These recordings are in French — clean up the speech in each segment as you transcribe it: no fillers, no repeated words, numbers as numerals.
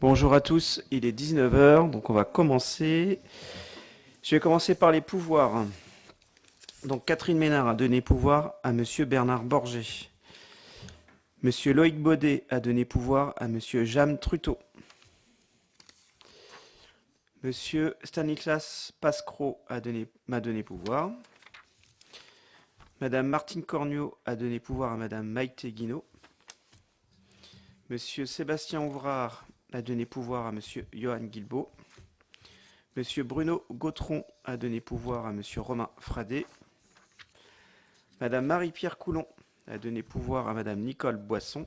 Bonjour à tous, il est 19 heures, donc on va commencer. Je vais commencer par les pouvoirs. Donc Catherine Ménard a donné pouvoir à Monsieur Bernard Borget. Monsieur Loïc Baudet a donné pouvoir à Monsieur Jam Truteau. Monsieur Stanislas Pascro m'a donné pouvoir. Madame Martine Corniot a donné pouvoir à Madame Maïté Guinaud. Monsieur Sébastien Ouvrard a donné pouvoir à Monsieur Johan Guilbault. Monsieur Bruno Gautron a donné pouvoir à Monsieur Romain Fradet. Madame Marie-Pierre Coulon a donné pouvoir à Madame Nicole Boisson.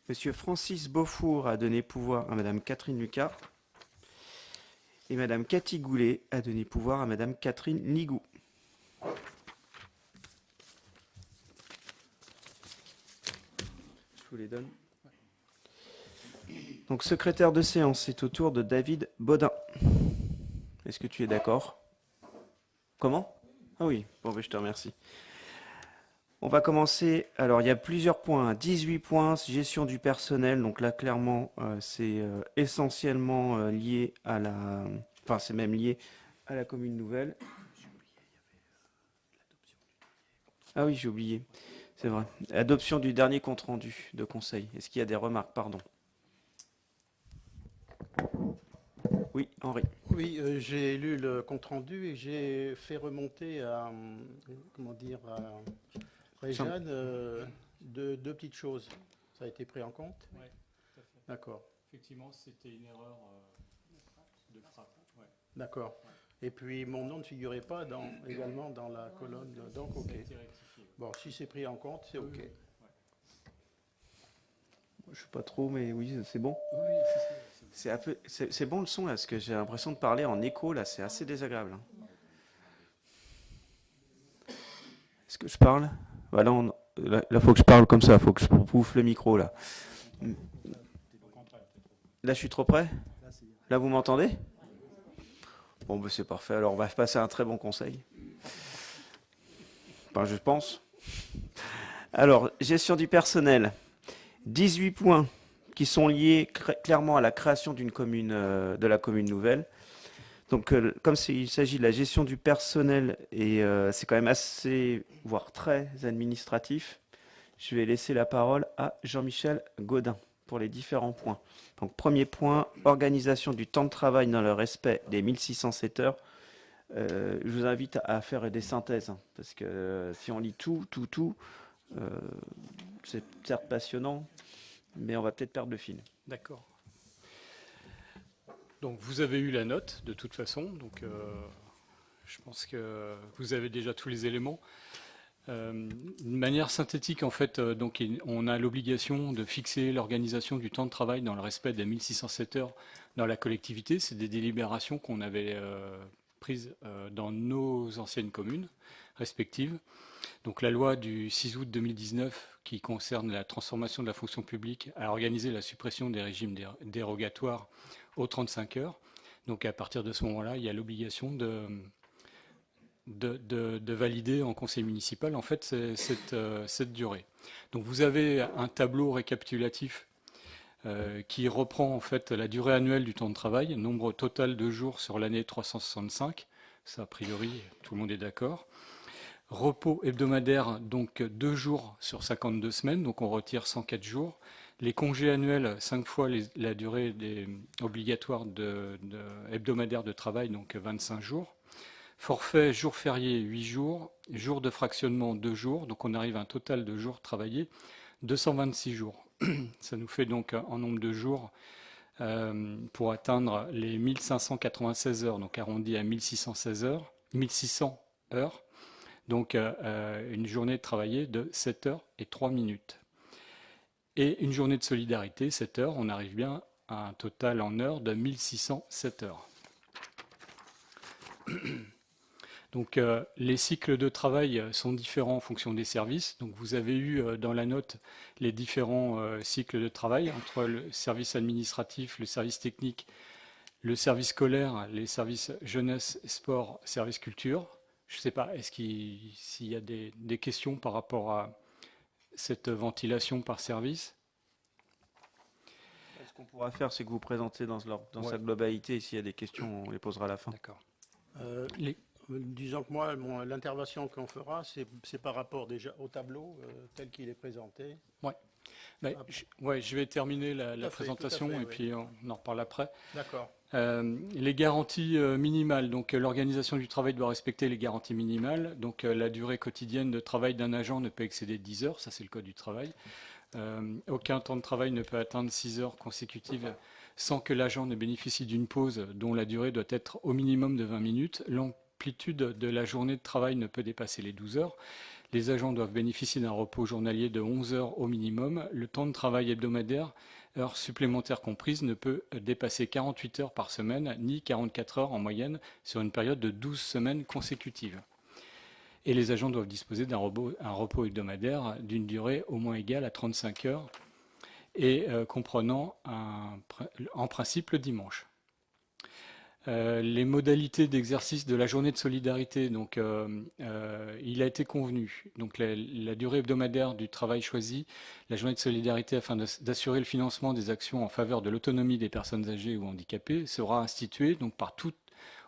Monsieur Francis Beaufour a donné pouvoir à Madame Catherine Lucas. Et Madame Cathy Goulet a donné pouvoir à Madame Catherine Nigou. Je vous les donne. Donc secrétaire de séance, c'est au tour de David Baudin. Est-ce que tu es d'accord? Comment? Ah oui, bon, je te remercie. On va commencer. Alors, il y a plusieurs points. 18 points, gestion du personnel. Donc là, clairement, c'est essentiellement lié à la... Enfin, c'est même lié à la commune nouvelle. Ah oui, j'ai oublié. C'est vrai. Adoption du dernier compte-rendu de conseil. Est-ce qu'il y a des remarques? Pardon. Oui, Henri. Oui, j'ai lu le compte-rendu et j'ai fait remonter à, comment dire, à Réjeanne deux petites choses. Ça a été pris en compte? Oui, tout à fait. D'accord, Effectivement, c'était une erreur de frappe. Ouais. d'accord. Ouais. Et puis mon nom ne figurait pas également dans la colonne. Donc, Ça ok. a été rectifié. Bon, si c'est pris en compte, c'est ok. Oui. Je sais pas trop, mais oui, c'est bon. Oui, C'est un peu, c'est bon le son là, parce que j'ai l'impression de parler en écho là, c'est assez désagréable. Hein. Est-ce que je parle? Voilà, là, faut que je parle comme ça, faut que je pouffe le micro là. Là, je suis trop près? Là, vous m'entendez? Bon, bah, c'est parfait. Alors, on va passer à un très bon conseil. Enfin, je pense. Alors, gestion du personnel. 18 points qui sont liés clairement à la création d'une commune, de la commune nouvelle. Donc, comme il s'agit de la gestion du personnel et c'est quand même assez, voire très administratif, je vais laisser la parole à Jean-Michel Gaudin pour les différents points. Donc, premier point, organisation du temps de travail dans le respect des 1607 heures. Je vous invite à faire des synthèses, hein, parce que si on lit tout, c'est certes passionnant, mais on va peut-être perdre le fil. D'accord. Donc vous avez eu la note de toute façon. Donc je pense que vous avez déjà tous les éléments. De manière synthétique, en fait, donc on a l'obligation de fixer l'organisation du temps de travail dans le respect des 1607 heures dans la collectivité. C'est des délibérations qu'on avait prises dans nos anciennes communes respectives. Donc la loi du 6 août 2019 qui concerne la transformation de la fonction publique a organisé la suppression des régimes dérogatoires aux 35 heures. Donc à partir de ce moment-là, il y a l'obligation de valider en conseil municipal en fait cette durée. Donc vous avez un tableau récapitulatif qui reprend en fait la durée annuelle du temps de travail, nombre total de jours sur l'année 365. Ça a priori tout le monde est d'accord. Repos hebdomadaire, donc 2 jours sur 52 semaines, donc on retire 104 jours. Les congés annuels, 5 fois la durée obligatoire hebdomadaire de travail, donc 25 jours. Forfait jour férié, 8 jours. Jour de fractionnement, 2 jours. Donc on arrive à un total de jours travaillés, 226 jours. Ça nous fait donc en nombre de jours pour atteindre les 1596 heures, donc arrondi à 1616 heures, 1600 heures. Donc une journée travaillée de 7 heures et 3 minutes. Et une journée de solidarité, 7 heures, on arrive bien à un total en heures de 1607 heures. Donc les cycles de travail sont différents en fonction des services. Donc vous avez eu dans la note les différents cycles de travail entre le service administratif, le service technique, le service scolaire, les services jeunesse, sport, service culture. Je ne sais pas, s'il y a des questions par rapport à cette ventilation par service? qu'on pourra faire, c'est que vous présentez dans Ouais. sa globalité. Et s'il y a des questions, on les posera à la fin. D'accord. Euh, Les- Disons que moi, l'intervention qu'on fera, c'est par rapport déjà au tableau tel qu'il est présenté. Ben, je vais terminer la à fait, tout à présentation fait, et oui. puis on en reparle après. D'accord. Les garanties minimales. Donc, l'organisation du travail doit respecter les garanties minimales. Donc, la durée quotidienne de travail d'un agent ne peut excéder 10 heures. Ça, c'est le code du travail. Aucun temps de travail ne peut atteindre 6 heures consécutives sans que l'agent ne bénéficie d'une pause dont la durée doit être au minimum de 20 minutes. L'amplitude de la journée de travail ne peut dépasser les 12 heures. Les agents doivent bénéficier d'un repos journalier de 11 heures au minimum. Le temps de travail hebdomadaire, heures supplémentaires comprises, ne peut dépasser 48 heures par semaine, ni 44 heures en moyenne sur une période de 12 semaines consécutives. Et les agents doivent disposer d'un repos hebdomadaire d'une durée au moins égale à 35 heures et comprenant en principe le dimanche. Les modalités d'exercice de la journée de solidarité, donc il a été convenu. Donc la durée hebdomadaire du travail choisi, la journée de solidarité afin d'assurer le financement des actions en faveur de l'autonomie des personnes âgées ou handicapées sera instituée donc par toute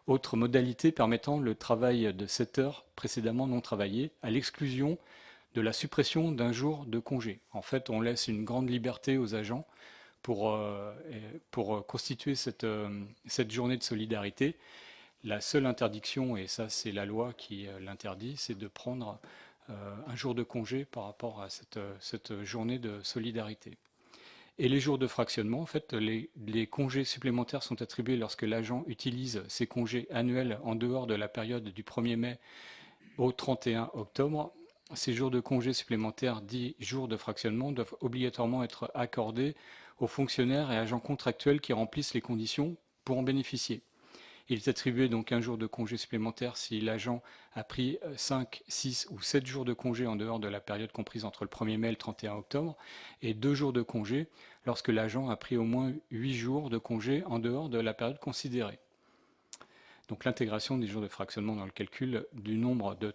autre modalité permettant le travail de 7 heures précédemment non travaillées, à l'exclusion de la suppression d'un jour de congé. En fait, on laisse une grande liberté aux agents pour constituer cette journée de solidarité. La seule interdiction, et ça c'est la loi qui l'interdit, c'est de prendre un jour de congé par rapport à cette journée de solidarité. Et les jours de fractionnement, en fait, les congés supplémentaires sont attribués lorsque l'agent utilise ses congés annuels en dehors de la période du 1er mai au 31 octobre. Ces jours de congés supplémentaires, dits jours de fractionnement, doivent obligatoirement être accordés aux fonctionnaires et agents contractuels qui remplissent les conditions pour en bénéficier. Il est attribué donc un jour de congé supplémentaire si l'agent a pris 5, 6 ou 7 jours de congé en dehors de la période comprise entre le 1er mai et le 31 octobre, et 2 jours de congé lorsque l'agent a pris au moins 8 jours de congé en dehors de la période considérée. Donc l'intégration des jours de fractionnement dans le calcul du nombre de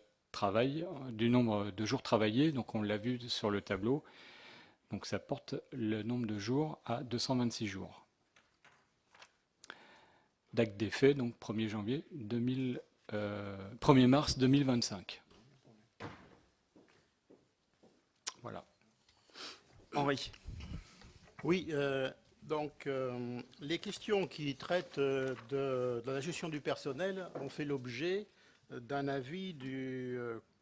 jours travaillés, donc on l'a vu sur le tableau, donc ça porte le nombre de jours à 226 jours. Date d'effet, donc 1er mars 2025. Voilà. Henri. Oui, donc les questions qui traitent de la gestion du personnel ont fait l'objet d'un avis du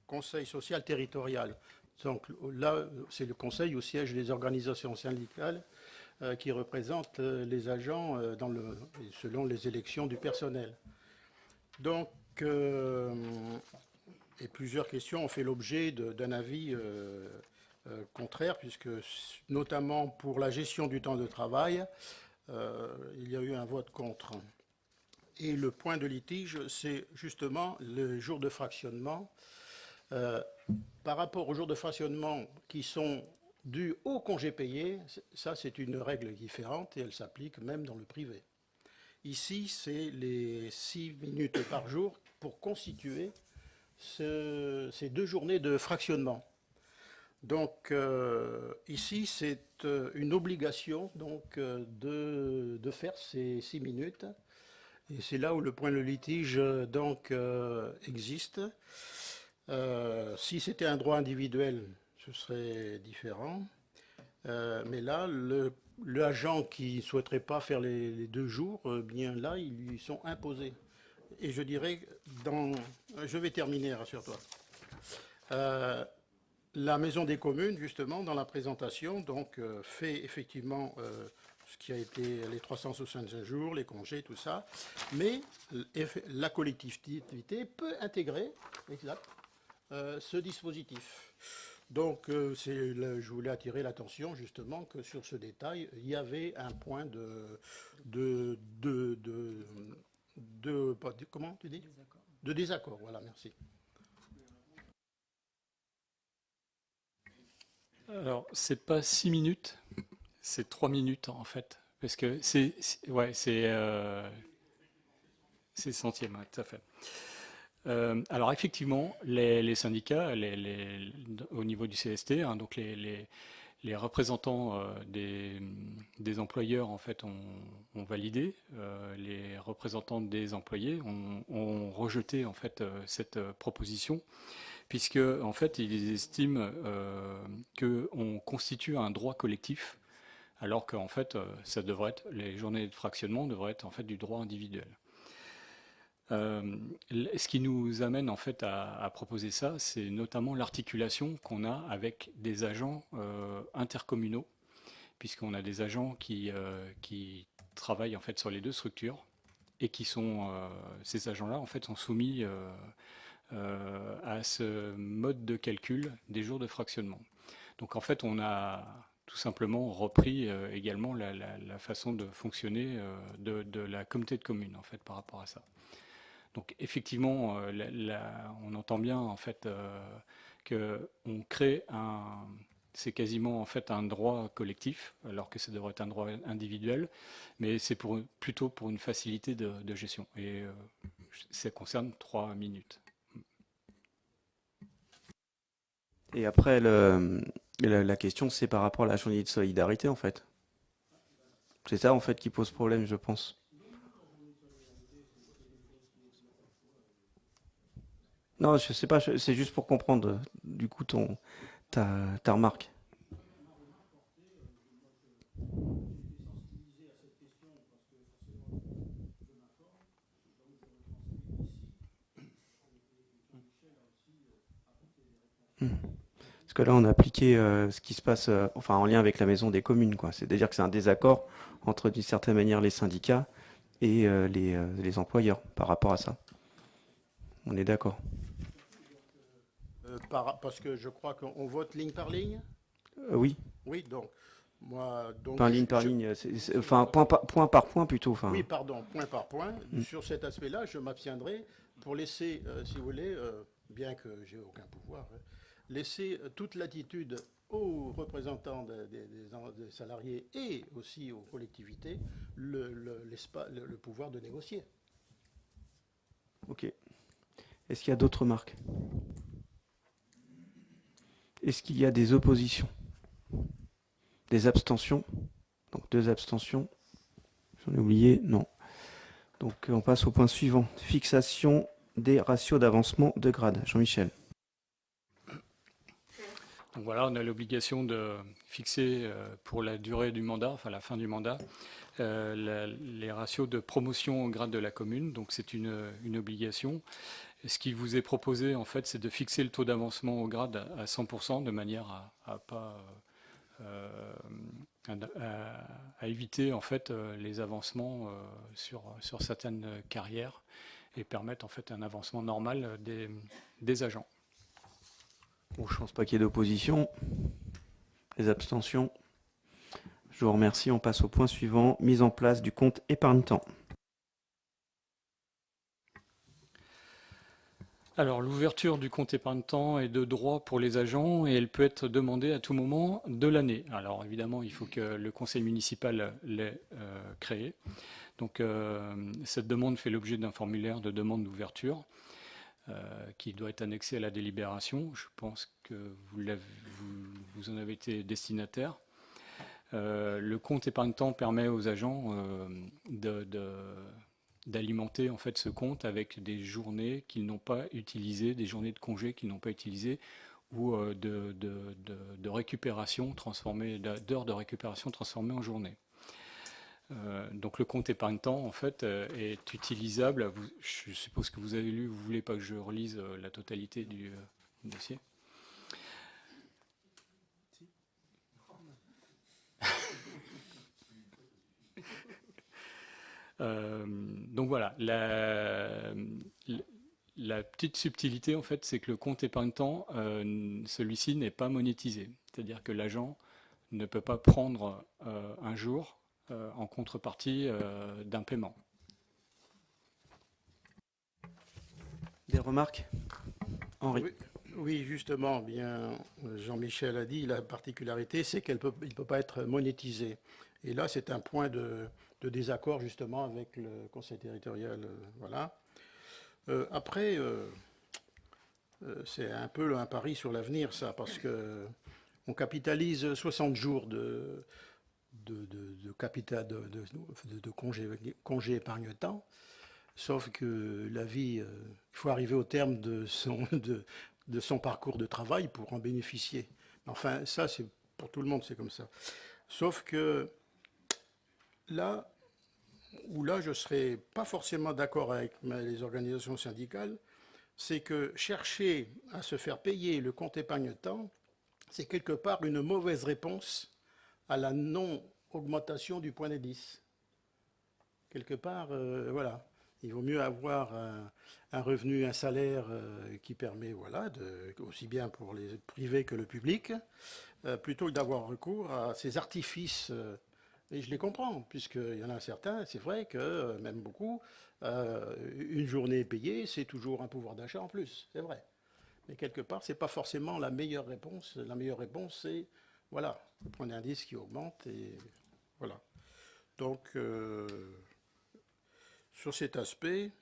Conseil social territorial. Donc là, c'est le Conseil au siège des organisations syndicales qui représentent les agents selon les élections du personnel. Donc, et plusieurs questions ont fait l'objet d'un avis contraire, puisque notamment pour la gestion du temps de travail, il y a eu un vote contre. Et le point de litige, c'est justement le jour de fractionnement. Par rapport aux jours de fractionnement qui sont dus au congé payé, ça c'est une règle différente et elle s'applique même dans le privé. Ici, c'est les 6 minutes par jour pour constituer ces 2 journées de fractionnement. Donc ici, c'est une obligation donc, de faire ces 6 minutes. Et c'est là où le point de litige donc, existe. Si c'était un droit individuel, ce serait différent. Mais là, l'agent qui ne souhaiterait pas faire les 2 jours, bien là, ils lui sont imposés. Et je dirais, je vais terminer, rassure-toi. La Maison des communes, justement, dans la présentation, donc, fait effectivement ce qui a été les 365 jours, les congés, tout ça. Mais la collectivité peut intégrer, exact, ce dispositif. Donc, je voulais attirer l'attention justement que sur ce détail, il y avait un point comment tu dis ? De désaccord. Voilà, merci. Alors, c'est pas 6 minutes, c'est 3 minutes en fait. Parce que c'est centième, ouais, tout à fait. Alors effectivement, les syndicats, au niveau du CST, hein, donc Les représentants des employeurs en fait ont validé, les représentants des employés ont rejeté en fait cette proposition, puisque en fait ils estiment qu'on constitue un droit collectif, alors qu'en fait ça devrait être, les journées de fractionnement devraient être en fait du droit individuel. Ce qui nous amène en fait à proposer ça, c'est notamment l'articulation qu'on a avec des agents intercommunaux, puisqu'on a des agents qui travaillent en fait sur les deux structures et qui sont ces agents-là en fait sont soumis à ce mode de calcul des jours de fractionnement. Donc en fait, on a tout simplement repris également la façon de fonctionner de la communauté de communes en fait par rapport à ça. Donc effectivement, on entend bien en fait qu'on crée c'est quasiment en fait un droit collectif, alors que ça devrait être un droit individuel, mais c'est plutôt pour une facilité de gestion. Et ça concerne 3 minutes. Et après, la question, c'est par rapport à la journée de solidarité, en fait. C'est ça, en fait, qui pose problème, je pense. Non, je sais pas, c'est juste pour comprendre, du coup, ta remarque. Hmm. Parce que là, on a appliqué ce qui se passe, enfin, en lien avec la maison des communes, quoi. C'est-à-dire que c'est un désaccord entre, d'une certaine manière, les syndicats et les employeurs par rapport à ça. On est d'accord. Parce que je crois qu'on vote ligne par ligne. Oui, Oui, donc, moi, donc, pas ligne par ligne, enfin, point par point plutôt. Enfin, oui, pardon, point par point. hmm. Sur cet aspect-là, je m'abstiendrai pour laisser, si vous voulez, bien que j'ai aucun pouvoir, hein, laisser toute latitude aux représentants des salariés et aussi aux collectivités le pouvoir de négocier. Ok. Est-ce qu'il y a d'autres remarques? Est-ce qu'il y a des oppositions? Des abstentions? Donc 2 abstentions. J'en ai oublié? Non. Donc on passe au point suivant. Fixation des ratios d'avancement de grade. Jean-Michel. Donc voilà, on a l'obligation de fixer pour la durée du mandat, enfin la fin du mandat, les ratios de promotion au grade de la commune. Donc c'est une obligation. Et ce qui vous est proposé, en fait, c'est de fixer le taux d'avancement au grade à 100%, de manière à éviter en fait les avancements sur certaines carrières et permettre en fait un avancement normal des agents. Bon, je ne pense pas qu'il y ait d'opposition. Les abstentions. Je vous remercie. On passe au point suivant. Mise en place du compte épargne-temps. Alors, l'ouverture du compte épargne-temps est de droit pour les agents et elle peut être demandée à tout moment de l'année. Alors, évidemment, il faut que le conseil municipal l'ait créé. Donc, cette demande fait l'objet d'un formulaire de demande d'ouverture qui doit être annexé à la délibération. Je pense que vous en avez été destinataire. Le compte épargne-temps permet aux agents d'alimenter en fait ce compte avec des journées qu'ils n'ont pas utilisées, des journées de congé qu'ils n'ont pas utilisées, ou de récupération transformée, d'heures de récupération transformées en journées. Donc le compte épargne-temps en fait est utilisable. Je suppose que vous avez lu, vous ne voulez pas que je relise la totalité du dossier. Donc voilà, la petite subtilité en fait, c'est que le compte épargne-temps, celui-ci n'est pas monétisé. C'est-à-dire que l'agent ne peut pas prendre un jour en contrepartie d'un paiement. Des remarques? Henri. Oui, justement, bien, Jean-Michel a dit, la particularité, c'est qu'il ne peut pas être monétisé. Et là, c'est un point de désaccord, justement, avec le conseil territorial. Voilà. Après, c'est un peu un pari sur l'avenir, ça, parce que on capitalise 60 jours de congé épargne-temps, sauf que la vie, il faut arriver au terme de son parcours de travail pour en bénéficier. Enfin, ça, c'est pour tout le monde, c'est comme ça. Sauf que là, je ne serais pas forcément d'accord avec les organisations syndicales, c'est que chercher à se faire payer le compte épargne-temps, c'est quelque part une mauvaise réponse à la non-augmentation du point d'indice. Quelque part, voilà, il vaut mieux avoir un revenu, un salaire qui permet, voilà, aussi bien pour les privés que le public, plutôt que d'avoir recours à ces artifices. Et je les comprends, puisqu'il y en a certains, c'est vrai que, même beaucoup, une journée payée, c'est toujours un pouvoir d'achat en plus, c'est vrai. Mais quelque part, ce n'est pas forcément la meilleure réponse. La meilleure réponse, c'est, voilà, le point d'indice qui augmente, et voilà. Donc, sur cet aspect,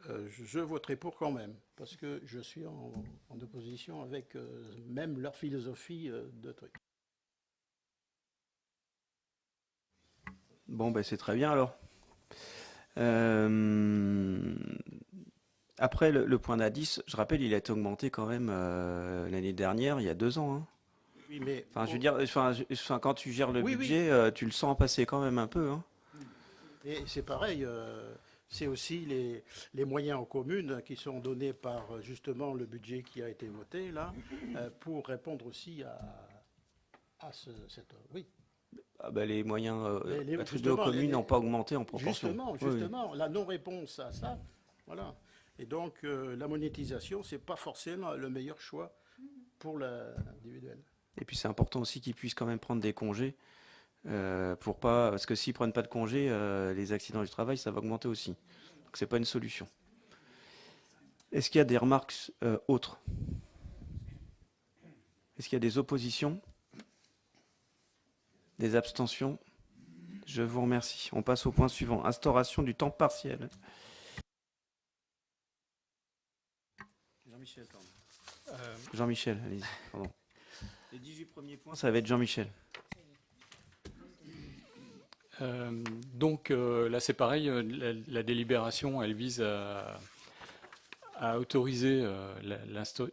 je voterai pour quand même, parce que je suis en opposition avec même leur philosophie de truc. Bon, ben c'est très bien alors. Après, le point d'indice, je rappelle, il a été augmenté quand même l'année dernière, il y a 2 ans, hein. Oui, mais Enfin, je veux dire, quand tu gères le oui, budget, tu le sens passer quand même un peu, hein. et c'est pareil, c'est aussi les moyens aux communes qui sont donnés par justement le budget qui a été voté là, pour répondre aussi cette... Oui, Ah ben, les moyens attribués aux justement, communes n'ont pas augmenté en proportion. justement, la non-réponse à ça, voilà. Et donc, la monétisation, c'est pas forcément le meilleur choix pour l'individuel. Et puis c'est important aussi qu'ils puissent quand même prendre des congés pour pas, parce que s'ils prennent pas de congés, les accidents du travail, ça va augmenter aussi. Donc c'est pas une solution. Est-ce qu'il y a des remarques autres? Est-ce qu'il y a des oppositions? Des abstentions? Je vous remercie. On passe au point suivant. Instauration du temps partiel. Jean-Michel, pardon. Jean-Michel, allez-y, pardon. Les 18 premiers points, ça va être Jean-Michel. Donc là, c'est pareil, la délibération, elle vise à autoriser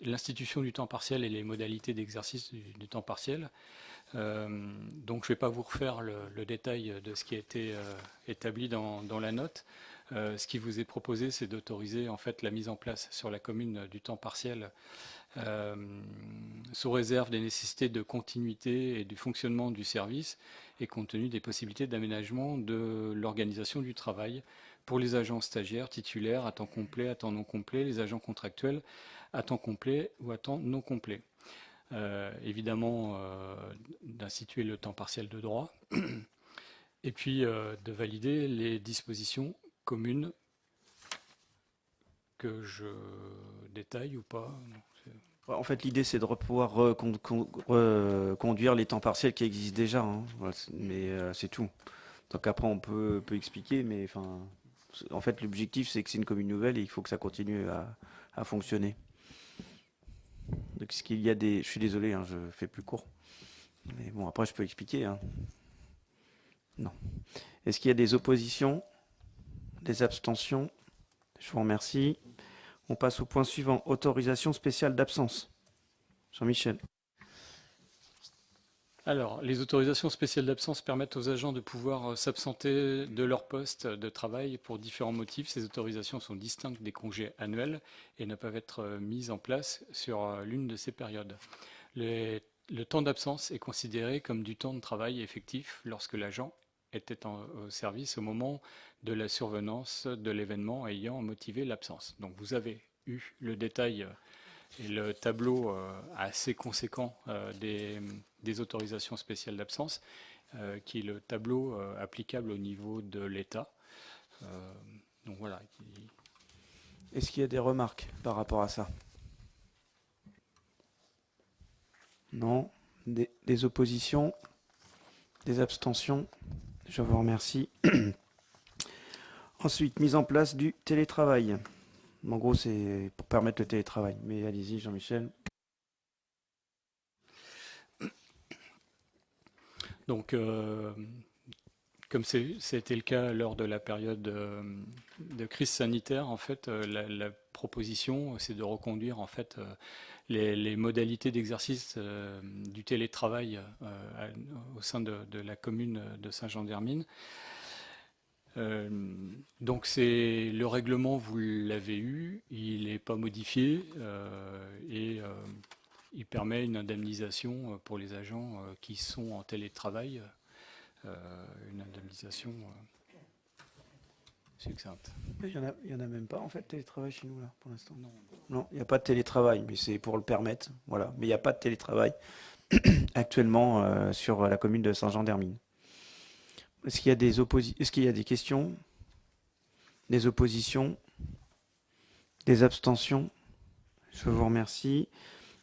l'institution du temps partiel et les modalités d'exercice du temps partiel. Donc je ne vais pas vous refaire le détail de ce qui a été établi dans la note. Ce qui vous est proposé, c'est d'autoriser en fait la mise en place sur la commune du temps partiel sous réserve des nécessités de continuité et du fonctionnement du service et compte tenu des possibilités d'aménagement de l'organisation du travail pour les agents stagiaires, titulaires, à temps complet, à temps non complet, les agents contractuels à temps complet ou à temps non complet. Évidemment, d'instituer le temps partiel de droit et puis de valider les dispositions communes que je détaille ou pas. En fait, l'idée, c'est de pouvoir reconduire les temps partiels qui existent déjà, hein. Voilà, mais c'est tout. Donc après, on peut expliquer, mais enfin, en fait, l'objectif, c'est que c'est une commune nouvelle et il faut que ça continue à fonctionner. Donc, ce qu'il y a des... Je suis désolé, hein, je fais plus court. Mais bon, après, je peux expliquer, hein. Non. Est-ce qu'il y a des oppositions? Des abstentions? Je vous remercie. On passe au point suivant. Autorisation spéciale d'absence. Jean-Michel. Alors, les autorisations spéciales d'absence permettent aux agents de pouvoir s'absenter de leur poste de travail pour différents motifs. Ces autorisations sont distinctes des congés annuels et ne peuvent être mises en place sur l'une de ces périodes. Le temps d'absence est considéré comme du temps de travail effectif lorsque l'agent était au service au moment de la survenance de l'événement ayant motivé l'absence. Donc vous avez eu le détail et le tableau assez conséquent des autorisations spéciales d'absence, qui est le tableau applicable au niveau de l'État. Donc voilà. Est-ce qu'il y a des remarques par rapport à ça? Non. Des oppositions? Des abstentions? Je vous remercie. Ensuite, mise en place du télétravail. En gros, c'est pour permettre le télétravail. Mais allez-y, Jean-Michel. Donc, comme c'était le cas lors de la période de crise sanitaire, en fait, la proposition, c'est de reconduire en fait les modalités d'exercice du télétravail au sein de la commune de Saint-Jean-d'Hermine. Donc c'est le règlement, vous l'avez eu, il n'est pas modifié et il permet une indemnisation pour les agents qui sont en télétravail, une indemnisation succincte. Il y en a même pas en fait télétravail chez nous là pour l'instant. Non, il n'y a pas de télétravail, mais c'est pour le permettre. Voilà, mais il n'y a pas de télétravail actuellement sur la commune de Saint-Jean-d'Hermine. Est-ce qu'il y a Est-ce qu'il y a des questions, des oppositions, des abstentions? Je vous remercie.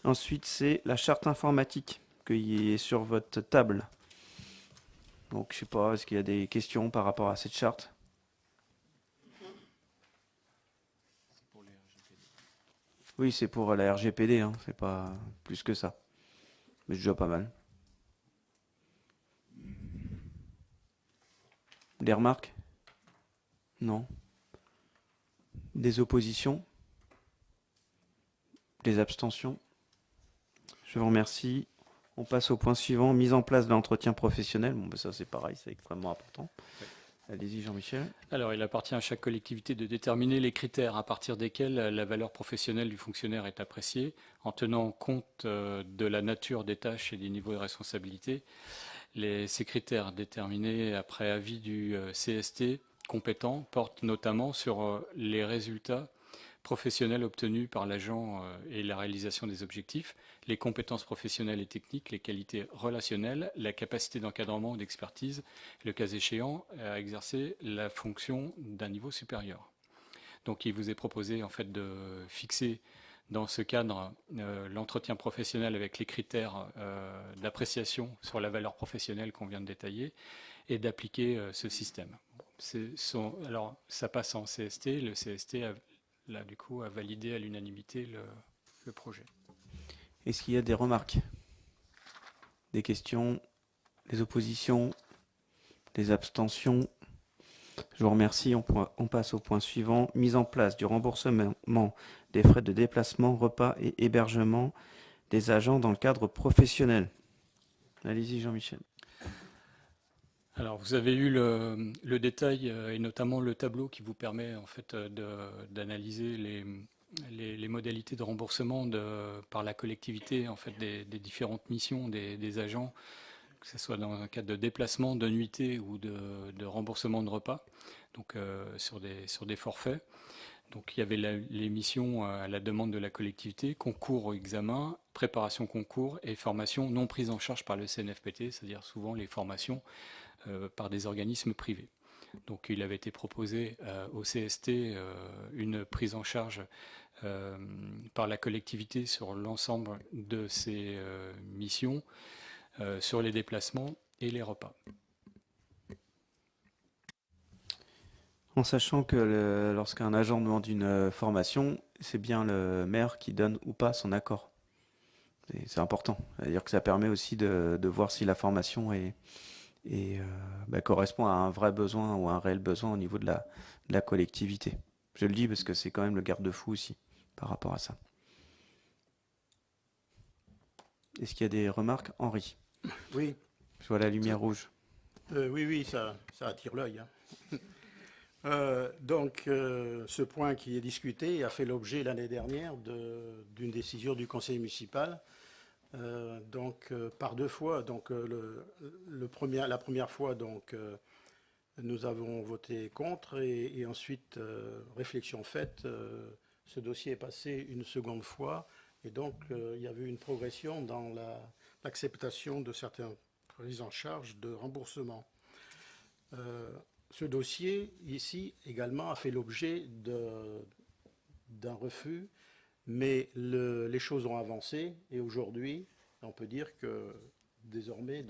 Ensuite, c'est la charte informatique qui est sur votre table. Donc, je sais pas, est-ce qu'il y a des questions par rapport à cette charte? Oui, c'est pour la RGPD, hein, c'est pas plus que ça. Mais c'est déjà pas mal. Des remarques? Non. Des oppositions? Des abstentions? Je vous remercie. On passe au point suivant, mise en place de l'entretien professionnel. Bon, ben ça c'est pareil, c'est extrêmement important. Oui. Allez-y Jean-Michel. Alors, il appartient à chaque collectivité de déterminer les critères à partir desquels la valeur professionnelle du fonctionnaire est appréciée, en tenant compte de la nature des tâches et des niveaux de responsabilité. Ces critères déterminés après avis du CST compétent portent notamment sur les résultats professionnels obtenus par l'agent et la réalisation des objectifs, les compétences professionnelles et techniques, les qualités relationnelles, la capacité d'encadrement ou d'expertise, le cas échéant, à exercer la fonction d'un niveau supérieur. Donc il vous est proposé en fait de fixer dans ce cadre l'entretien professionnel avec les critères d'appréciation sur la valeur professionnelle qu'on vient de détailler et d'appliquer ce système. Alors ça passe en CST, le CST là du coup a validé à l'unanimité le projet. Est-ce qu'il y a des remarques? Des questions? Des oppositions? Des abstentions? Je vous remercie. On passe au point suivant. Mise en place du remboursement des frais de déplacement, repas et hébergement des agents dans le cadre professionnel. Allez-y Jean-Michel. Alors vous avez eu le détail et notamment le tableau qui vous permet en fait d'analyser les modalités de remboursement par la collectivité en fait des différentes missions des agents, que ce soit dans un cadre de déplacement, de nuitée ou de remboursement de repas, donc sur des forfaits. Donc il y avait les missions à la demande de la collectivité, concours au examen, préparation concours et formation non prise en charge par le CNFPT, c'est-à-dire souvent les formations par des organismes privés. Donc il avait été proposé au CST une prise en charge par la collectivité sur l'ensemble de ces missions, sur les déplacements et les repas. En sachant que lorsqu'un agent demande une formation, c'est bien le maire qui donne ou pas son accord. C'est important. C'est-à-dire que ça permet aussi de voir si la formation correspond à un vrai besoin ou à un réel besoin au niveau de la collectivité. Je le dis parce que c'est quand même le garde-fou aussi par rapport à ça. Est-ce qu'il y a des remarques? Henri? Oui, Je vois la lumière rouge. oui, ça attire l'œil, hein. Ce point qui est discuté a fait l'objet l'année dernière d'une décision du conseil municipal. Par deux fois, la première fois, nous avons voté contre et ensuite, réflexion faite, ce dossier est passé une seconde fois et donc il y avait une progression dans l'acceptation de certaines prises en charge de remboursement. Ce dossier, ici, également, a fait l'objet d'un refus, mais les choses ont avancé et aujourd'hui, on peut dire que désormais,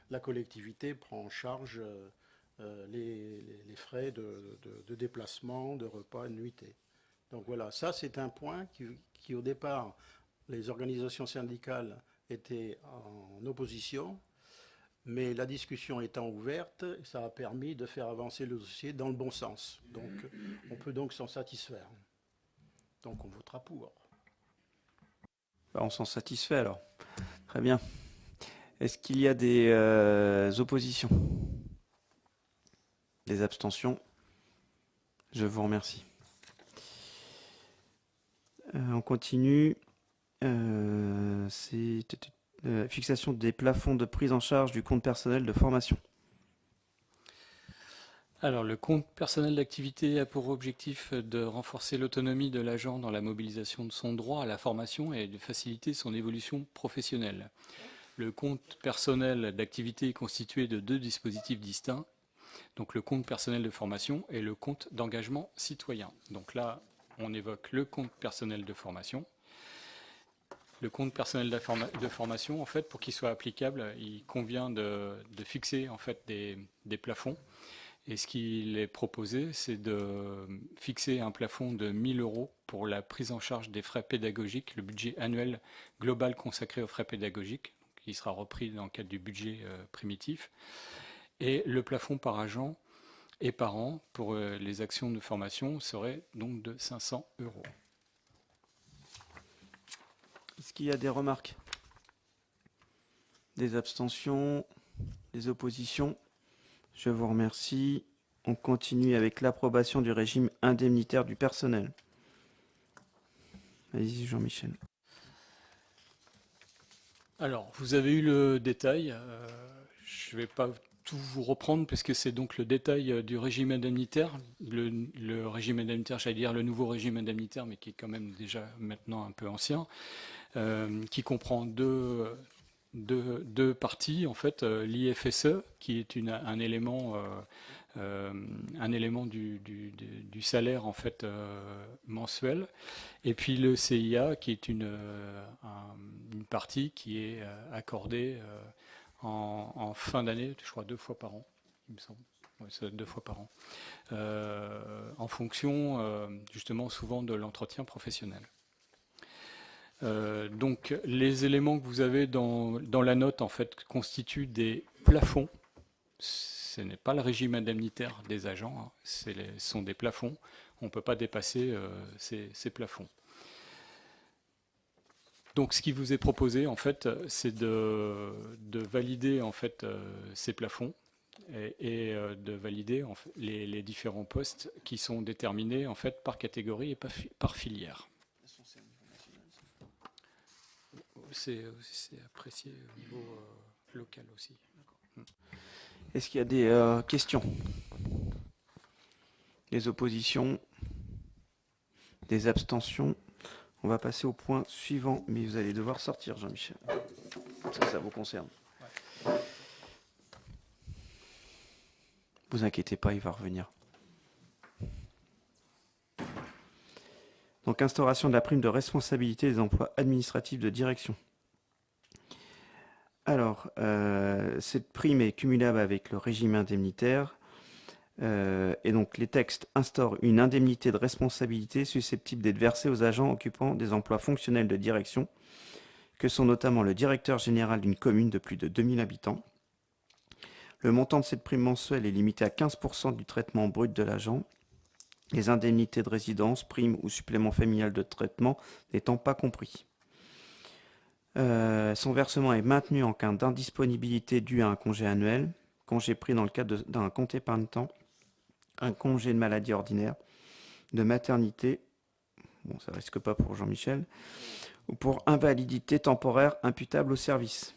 la collectivité prend en charge les frais de déplacement, de repas et de nuitée. Donc voilà, ça c'est un point qui au départ, les organisations syndicales étaient en opposition. Mais la discussion étant ouverte, ça a permis de faire avancer le dossier dans le bon sens. Donc, on peut donc s'en satisfaire. Donc, on votera pour. Bah, on s'en satisfait alors. Très bien. Est-ce qu'il y a des oppositions? Des abstentions? Je vous remercie. On continue. C'est fixation des plafonds de prise en charge du compte personnel de formation. Alors, le compte personnel d'activité a pour objectif de renforcer l'autonomie de l'agent dans la mobilisation de son droit à la formation et de faciliter son évolution professionnelle. Le compte personnel d'activité est constitué de 2 dispositifs distincts, donc le compte personnel de formation et le compte d'engagement citoyen. Donc là, on évoque le compte personnel de formation. Le compte personnel de formation, en fait, pour qu'il soit applicable, il convient de fixer en fait des plafonds. Et ce qu'il est proposé, c'est de fixer un plafond de 1 000 € pour la prise en charge des frais pédagogiques, le budget annuel global consacré aux frais pédagogiques, qui sera repris dans le cadre du budget primitif. Et le plafond par agent et par an pour les actions de formation serait donc de 500 €. Est-ce qu'il y a des remarques? Des abstentions? Des oppositions? Je vous remercie. On continue avec l'approbation du régime indemnitaire du personnel. Allez-y, Jean-Michel. Alors, vous avez eu le détail. Je ne vais pas tout vous reprendre puisque c'est donc le détail du régime indemnitaire. Le régime indemnitaire, j'allais dire le nouveau régime indemnitaire, mais qui est quand même déjà maintenant un peu ancien, qui comprend deux parties, en fait, l'IFSE, qui est un élément du salaire en fait mensuel, et puis le CIA, qui est une partie qui est accordée en fin d'année, je crois 2 fois par an, il me semble. Ouais, c'est 2 fois par an, en fonction justement souvent de l'entretien professionnel. Donc les éléments que vous avez dans la note en fait constituent des plafonds. Ce n'est pas le régime indemnitaire des agents, hein. Ce sont des plafonds. On ne peut pas dépasser ces plafonds. Donc ce qui vous est proposé en fait, c'est de valider en fait ces plafonds et de valider en fait, les différents postes qui sont déterminés en fait par catégorie et par filière. C'est apprécié au niveau local aussi. Est-ce qu'il y a des questions? Des oppositions? Des abstentions? On va passer au point suivant, mais vous allez devoir sortir, Jean-Michel. Ça vous concerne. Vous inquiétez pas, il va revenir. Donc, instauration de la prime de responsabilité des emplois administratifs de direction. Alors, cette prime est cumulable avec le régime indemnitaire. Et donc, les textes instaurent une indemnité de responsabilité susceptible d'être versée aux agents occupant des emplois fonctionnels de direction, que sont notamment le directeur général d'une commune de plus de 2000 habitants. Le montant de cette prime mensuelle est limité à 15% du traitement brut de l'agent. Les indemnités de résidence, primes ou suppléments familial de traitement n'étant pas compris. Son versement est maintenu en cas d'indisponibilité due à un congé annuel, congé pris dans le cadre d'un compte épargne-temps, un congé de maladie ordinaire, de maternité, bon ça risque pas pour Jean-Michel, ou pour invalidité temporaire imputable au service.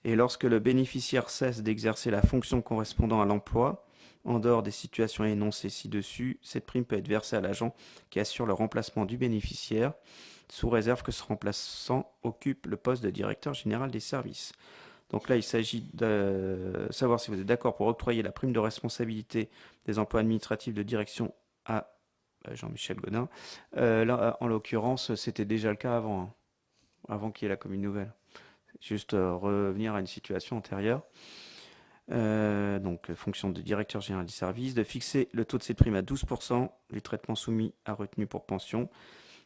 Et lorsque le bénéficiaire cesse d'exercer la fonction correspondant à l'emploi, en dehors des situations énoncées ci-dessus, cette prime peut être versée à l'agent qui assure le remplacement du bénéficiaire, sous réserve que ce remplaçant occupe le poste de directeur général des services. Donc là, il s'agit de savoir si vous êtes d'accord pour octroyer la prime de responsabilité des emplois administratifs de direction à Jean-Michel Godin. Là, en l'occurrence, c'était déjà le cas avant, hein, avant qu'il y ait la commune nouvelle. Juste revenir à une situation antérieure. Donc, fonction de directeur général du service, de fixer le taux de cette prime à 12%, les traitements soumis à retenue pour pension,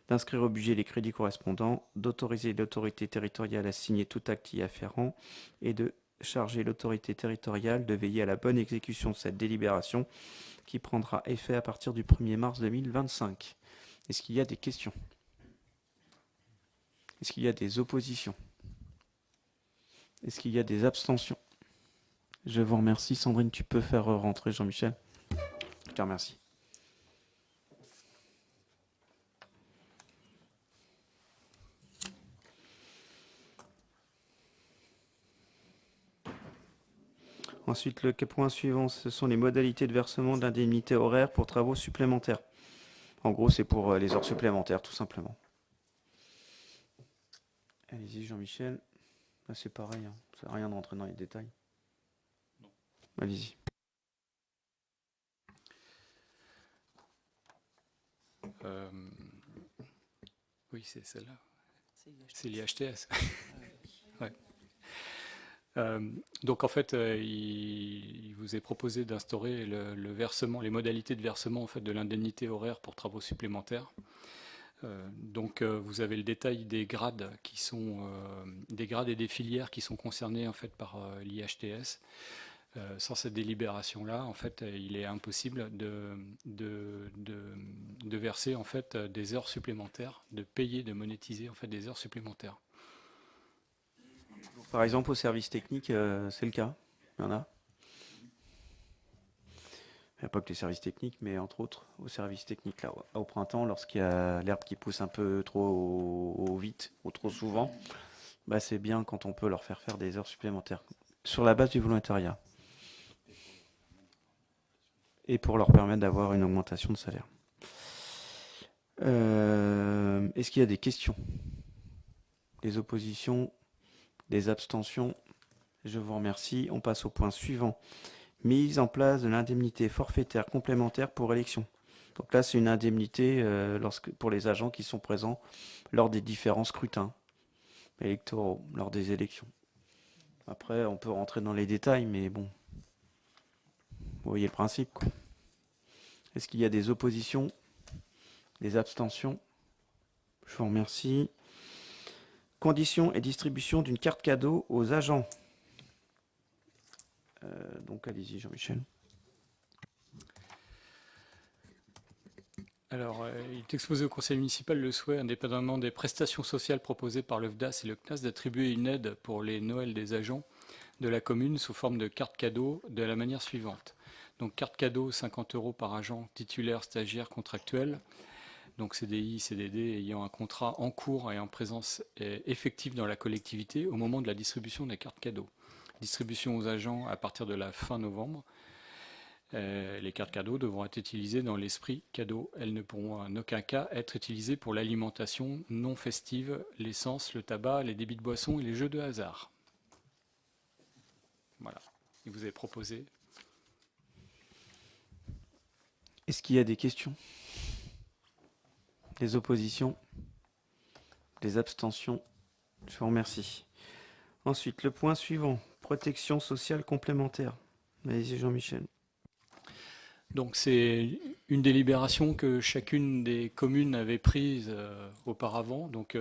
d'inscrire au budget les crédits correspondants, d'autoriser l'autorité territoriale à signer tout acte y afférent et de charger l'autorité territoriale de veiller à la bonne exécution de cette délibération qui prendra effet à partir du 1er mars 2025. Est-ce qu'il y a des questions? Est-ce qu'il y a des oppositions? Est-ce qu'il y a des abstentions? Je vous remercie. Sandrine, tu peux faire rentrer Jean-Michel. Je te remercie. Ensuite, le point suivant, ce sont les modalités de versement de l'indemnité horaire pour travaux supplémentaires. En gros, c'est pour les heures supplémentaires, tout simplement. Allez-y, Jean-Michel. Là, c'est pareil, hein. Ça sert à rien de rentrer dans les détails. Non. Allez-y. Oui, c'est celle-là. C'est l'IHTS. Ouais. Donc en fait, il vous est proposé d'instaurer le versement, les modalités de versement en fait de l'indemnité horaire pour travaux supplémentaires. Donc vous avez le détail des grades qui sont des grades et des filières qui sont concernés en fait par l'IHTS. Sans cette délibération-là, en fait, il est impossible de verser en fait des heures supplémentaires, de payer, de monétiser en fait des heures supplémentaires. Par exemple, au service technique, c'est le cas. Il y en a. Il n'y a pas que les services techniques, mais entre autres, au service technique, là, au printemps, lorsqu'il y a l'herbe qui pousse un peu trop vite ou trop souvent, bah, c'est bien quand on peut leur faire faire des heures supplémentaires sur la base du volontariat. Et pour leur permettre d'avoir une augmentation de salaire. Est-ce qu'il y a des questions? Des oppositions? Des abstentions? Je vous remercie. On passe au point suivant. Mise en place de l'indemnité forfaitaire complémentaire pour élection. Donc là, c'est une indemnité pour les agents qui sont présents lors des différents scrutins électoraux, lors des élections. Après, on peut rentrer dans les détails, mais bon, vous voyez le principe, quoi. Est-ce qu'il y a des oppositions? Des abstentions? Je vous remercie. Conditions et distribution d'une carte cadeau aux agents. Donc allez-y Jean-Michel. Alors, il est exposé au conseil municipal le souhait, indépendamment des prestations sociales proposées par le FDAS et le CNAS, d'attribuer une aide pour les Noëls des agents de la commune sous forme de carte cadeau de la manière suivante. Donc carte cadeau, 50 € par agent titulaire, stagiaire, contractuel. Donc CDI, CDD ayant un contrat en cours et en présence effective dans la collectivité au moment de la distribution des cartes cadeaux. Distribution aux agents à partir de la fin novembre. Les cartes cadeaux devront être utilisées dans l'esprit cadeau. Elles ne pourront en aucun cas être utilisées pour l'alimentation non festive, l'essence, le tabac, les débits de boissons et les jeux de hasard. Voilà. Il vous est proposé. Est-ce qu'il y a des questions? Des oppositions? Des abstentions? Je vous remercie. Ensuite, le point suivant. Protection sociale complémentaire. Allez-y Jean-Michel. Donc c'est une délibération que chacune des communes avait prise auparavant. Donc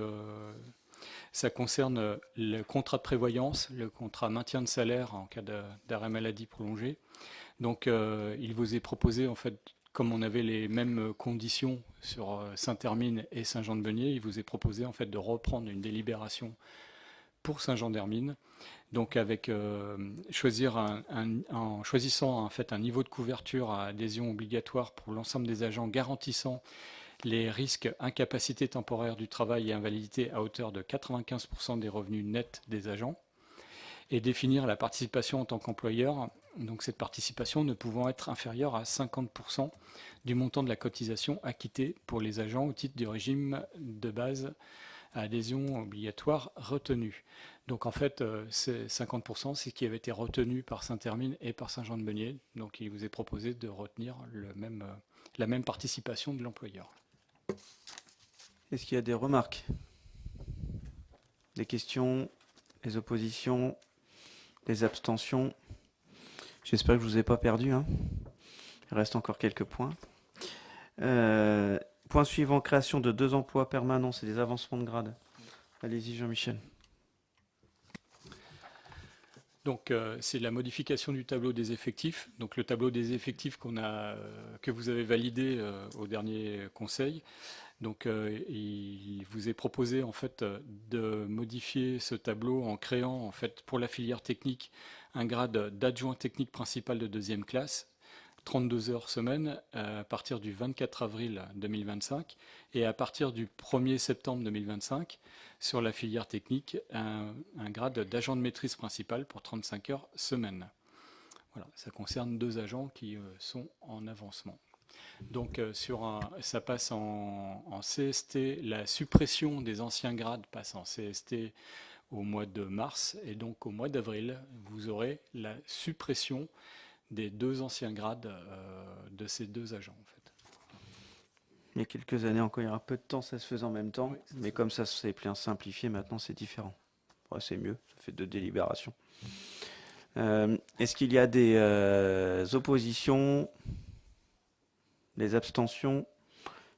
ça concerne le contrat de prévoyance, le contrat maintien de salaire en cas d'arrêt maladie prolongé. Donc il vous est proposé, en fait, comme on avait les mêmes conditions sur Saint-Hermine et Saint-Jean-de-Beugnet, il vous est proposé en fait de reprendre une délibération pour Saint-Jean-d'Hermine. Donc avec en choisissant en fait un niveau de couverture à adhésion obligatoire pour l'ensemble des agents garantissant les risques incapacité temporaire du travail et invalidité à hauteur de 95% des revenus nets des agents, et définir la participation en tant qu'employeur, donc cette participation ne pouvant être inférieure à 50% du montant de la cotisation acquittée pour les agents au titre du régime de base à adhésion obligatoire retenu. Donc en fait, 50%, c'est ce qui avait été retenu par Saint-Hermine et par Saint-Jean-de-Beugnet. Donc il vous est proposé de retenir la même participation de l'employeur. Est-ce qu'il y a des remarques? Des questions? Des oppositions? Des abstentions? J'espère que je ne vous ai pas perdu, hein. Il reste encore quelques points. Point suivant, création de 2 emplois permanents, c'est des avancements de grade. Allez-y Jean-Michel. Donc, c'est la modification du tableau des effectifs. Donc, le tableau des effectifs que vous avez validé au dernier conseil. Donc, il vous est proposé en fait de modifier ce tableau en créant en fait pour la filière technique un grade d'adjoint technique principal de deuxième classe, 32 heures semaine à partir du 24 avril 2025 et à partir du 1er septembre 2025 sur la filière technique un grade d'agent de maîtrise principal pour 35 heures semaine. Voilà, ça concerne 2 agents qui sont en avancement. Donc ça passe en CST, la suppression des anciens grades passe en CST au mois de mars et donc au mois d'avril, vous aurez la suppression des 2 anciens grades de ces 2 agents en fait. Il y a quelques années encore, il y a un peu de temps, ça se faisait en même temps, Oui, mais comme ça s'est bien simplifié, maintenant c'est différent. Ouais, c'est mieux, ça fait 2 délibérations. Est-ce qu'il y a des oppositions, des abstentions?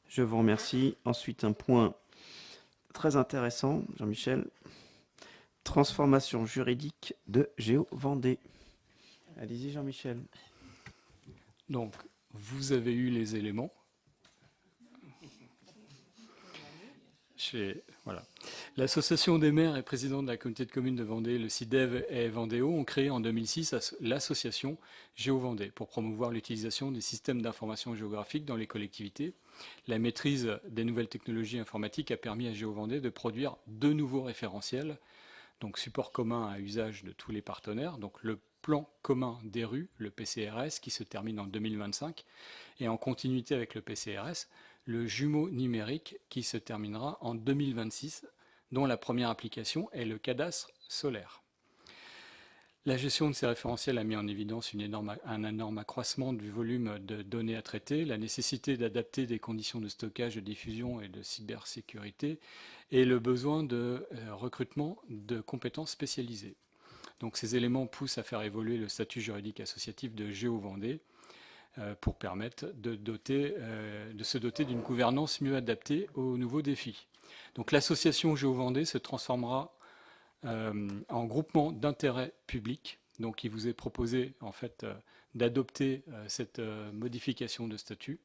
Je vous remercie. Ensuite, un point très intéressant, Jean-Michel. Transformation juridique de Géo Vendée. Allez-y, Jean-Michel. Donc, vous avez eu les éléments. Voilà. L'association des maires et présidents de la communauté de communes de Vendée, le CIDEV et Vendéo ont créé en 2006 l'association Géo-Vendée pour promouvoir l'utilisation des systèmes d'information géographique dans les collectivités. La maîtrise des nouvelles technologies informatiques a permis à Géo-Vendée de produire 2 nouveaux référentiels, donc support commun à usage de tous les partenaires, donc le plan commun des rues, le PCRS, qui se termine en 2025, et en continuité avec le PCRS, le jumeau numérique qui se terminera en 2026, dont la première application est le cadastre solaire. La gestion de ces référentiels a mis en évidence un énorme accroissement du volume de données à traiter, la nécessité d'adapter des conditions de stockage, de diffusion et de cybersécurité, et le besoin de recrutement de compétences spécialisées. Donc ces éléments poussent à faire évoluer le statut juridique associatif de Géo-Vendée pour permettre de se doter d'une gouvernance mieux adaptée aux nouveaux défis. Donc l'association Géo-Vendée se transformera en groupement d'intérêt public. Donc il vous est proposé en fait d'adopter cette modification de statut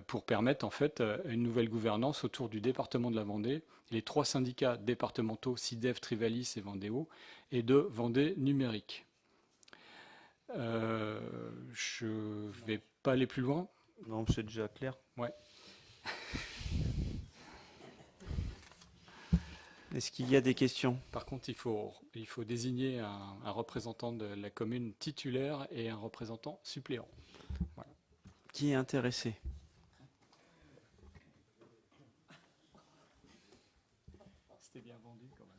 pour permettre en fait une nouvelle gouvernance autour du département de la Vendée, les 3 syndicats départementaux CIDEV, Trivalis et Vendéo, et de Vendée Numérique. Je ne vais pas aller plus loin. Non, c'est déjà clair. Ouais. Est-ce qu'il y a des questions? Par contre, il faut désigner un représentant de la commune titulaire et un représentant suppléant. Voilà. Qui est intéressé? C'était bien vendu quand même.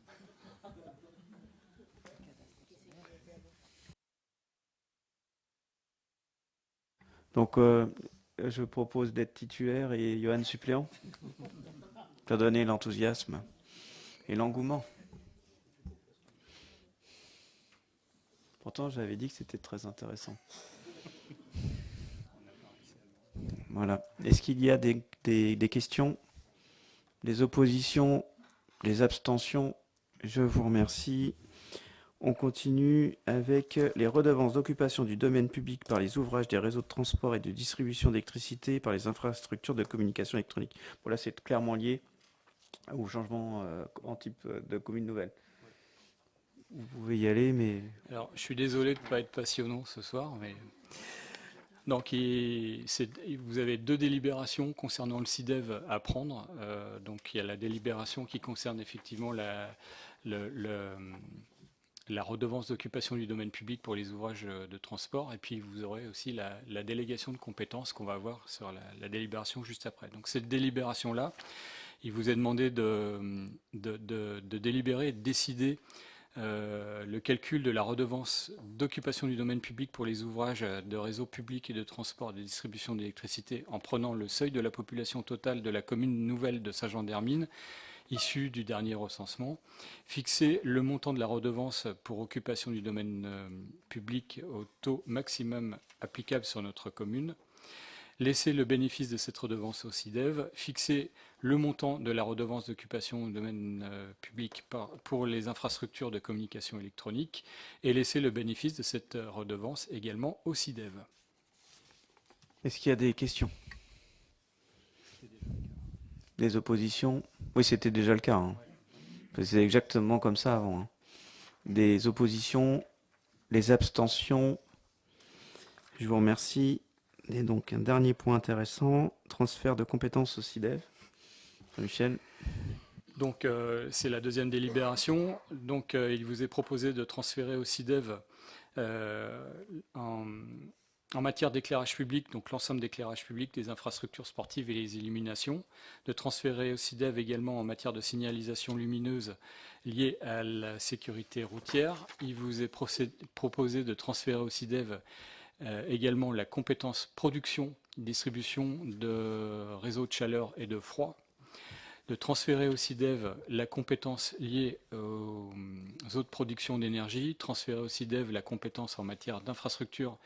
Donc, je propose d'être titulaire et Johan suppléant pour donner l'enthousiasme et l'engouement. Pourtant, j'avais dit que c'était très intéressant. Voilà. Est-ce qu'il y a des questions, des oppositions, des abstentions? Je vous remercie. On continue avec les redevances d'occupation du domaine public par les ouvrages des réseaux de transport et de distribution d'électricité par les infrastructures de communication électronique. Bon, là, c'est clairement lié au changement en type de commune nouvelle. Vous pouvez y aller, mais... Alors, je suis désolé de ne pas être passionnant ce soir, mais... Donc, vous avez 2 délibérations concernant le CIDEV à prendre. Donc, il y a la délibération qui concerne effectivement la redevance d'occupation du domaine public pour les ouvrages de transport. Et puis, vous aurez aussi la délégation de compétences qu'on va avoir sur la délibération juste après. Donc, cette délibération-là, il vous est demandé de délibérer et de décider le calcul de la redevance d'occupation du domaine public pour les ouvrages de réseaux publics et de transport et de distribution d'électricité en prenant le seuil de la population totale de la commune nouvelle de Saint-Jean-d'Hermine, issue du dernier recensement, fixer le montant de la redevance pour occupation du domaine public au taux maximum applicable sur notre commune, laisser le bénéfice de cette redevance au SIDEV, fixer le montant de la redevance d'occupation au domaine public pour les infrastructures de communication électronique et laisser le bénéfice de cette redevance également au SIDEV. Est-ce qu'il y a des questions? Des oppositions? Oui, c'était déjà le cas, hein. C'est exactement comme ça avant, hein. Des oppositions, les abstentions. Je vous remercie. Et donc, un dernier point intéressant, transfert de compétences au SIDEV. Michel. Donc, c'est la deuxième délibération. Donc, il vous est proposé de transférer au SIDEV en matière d'éclairage public, donc l'ensemble d'éclairage public, des infrastructures sportives et les illuminations, de transférer au SIDEV également en matière de signalisation lumineuse liée à la sécurité routière. Il vous est proposé de transférer au SIDEV également la compétence production, distribution de réseaux de chaleur et de froid, de transférer au SIDEV la compétence liée aux autres productions d'énergie, transférer au SIDEV la compétence en matière d'infrastructure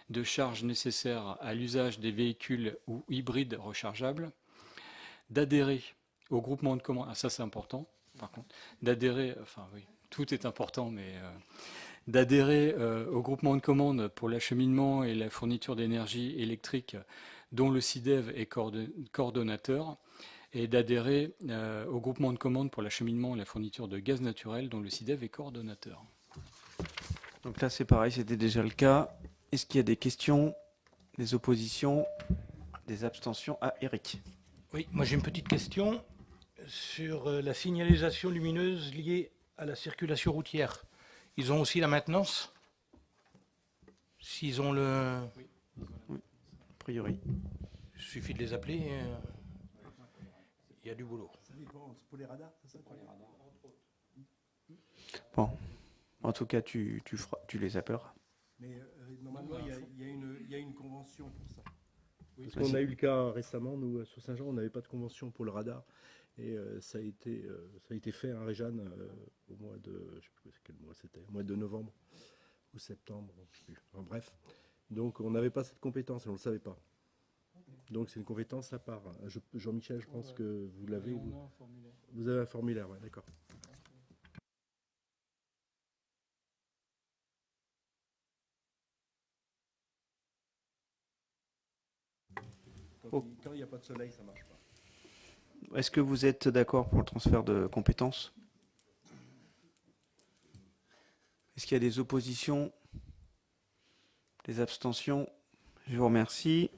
de charge nécessaires à l'usage des véhicules ou hybrides rechargeables, d'adhérer au groupement de commandes, ça c'est important par contre, d'adhérer, enfin oui, tout est important, mais d'adhérer au groupement de commandes pour l'acheminement et la fourniture d'énergie électrique dont le SIDEV est coordonnateur, et d'adhérer au groupement de commandes pour l'acheminement et la fourniture de gaz naturel dont le SIDEV est coordonnateur. Donc là, c'est pareil, c'était déjà le cas. Est-ce qu'il y a des questions, des oppositions, des abstentions? Ah, Eric. Oui, moi j'ai une petite question sur la signalisation lumineuse liée à la circulation routière. Ils ont aussi la maintenance? S'ils ont le... Oui, a priori. Il suffit de les appeler, il y a du boulot. Ça dépend, pour les radars, c'est ça? Pour les radars, entre autres. Bon, en tout cas, tu les appelleras. Mais normalement, il y a une convention pour ça. Oui, Parce qu'on a eu le cas récemment, nous, sur Saint-Jean, on n'avait pas de convention pour le radar. Et ça a été fait à Réjeanne au mois de, je ne sais plus quel mois c'était, au mois de novembre ou septembre, je sais plus. Enfin, bref. Donc on n'avait pas cette compétence et on ne le savait pas. Donc c'est une compétence à part. Jean-Michel, je pense que vous l'avez. Vous avez un formulaire, ouais, d'accord. Quand il n'y a pas de soleil, ça ne marche pas. Est-ce que vous êtes d'accord pour le transfert de compétences? Est-ce qu'il y a des oppositions? Des abstentions? Je vous remercie.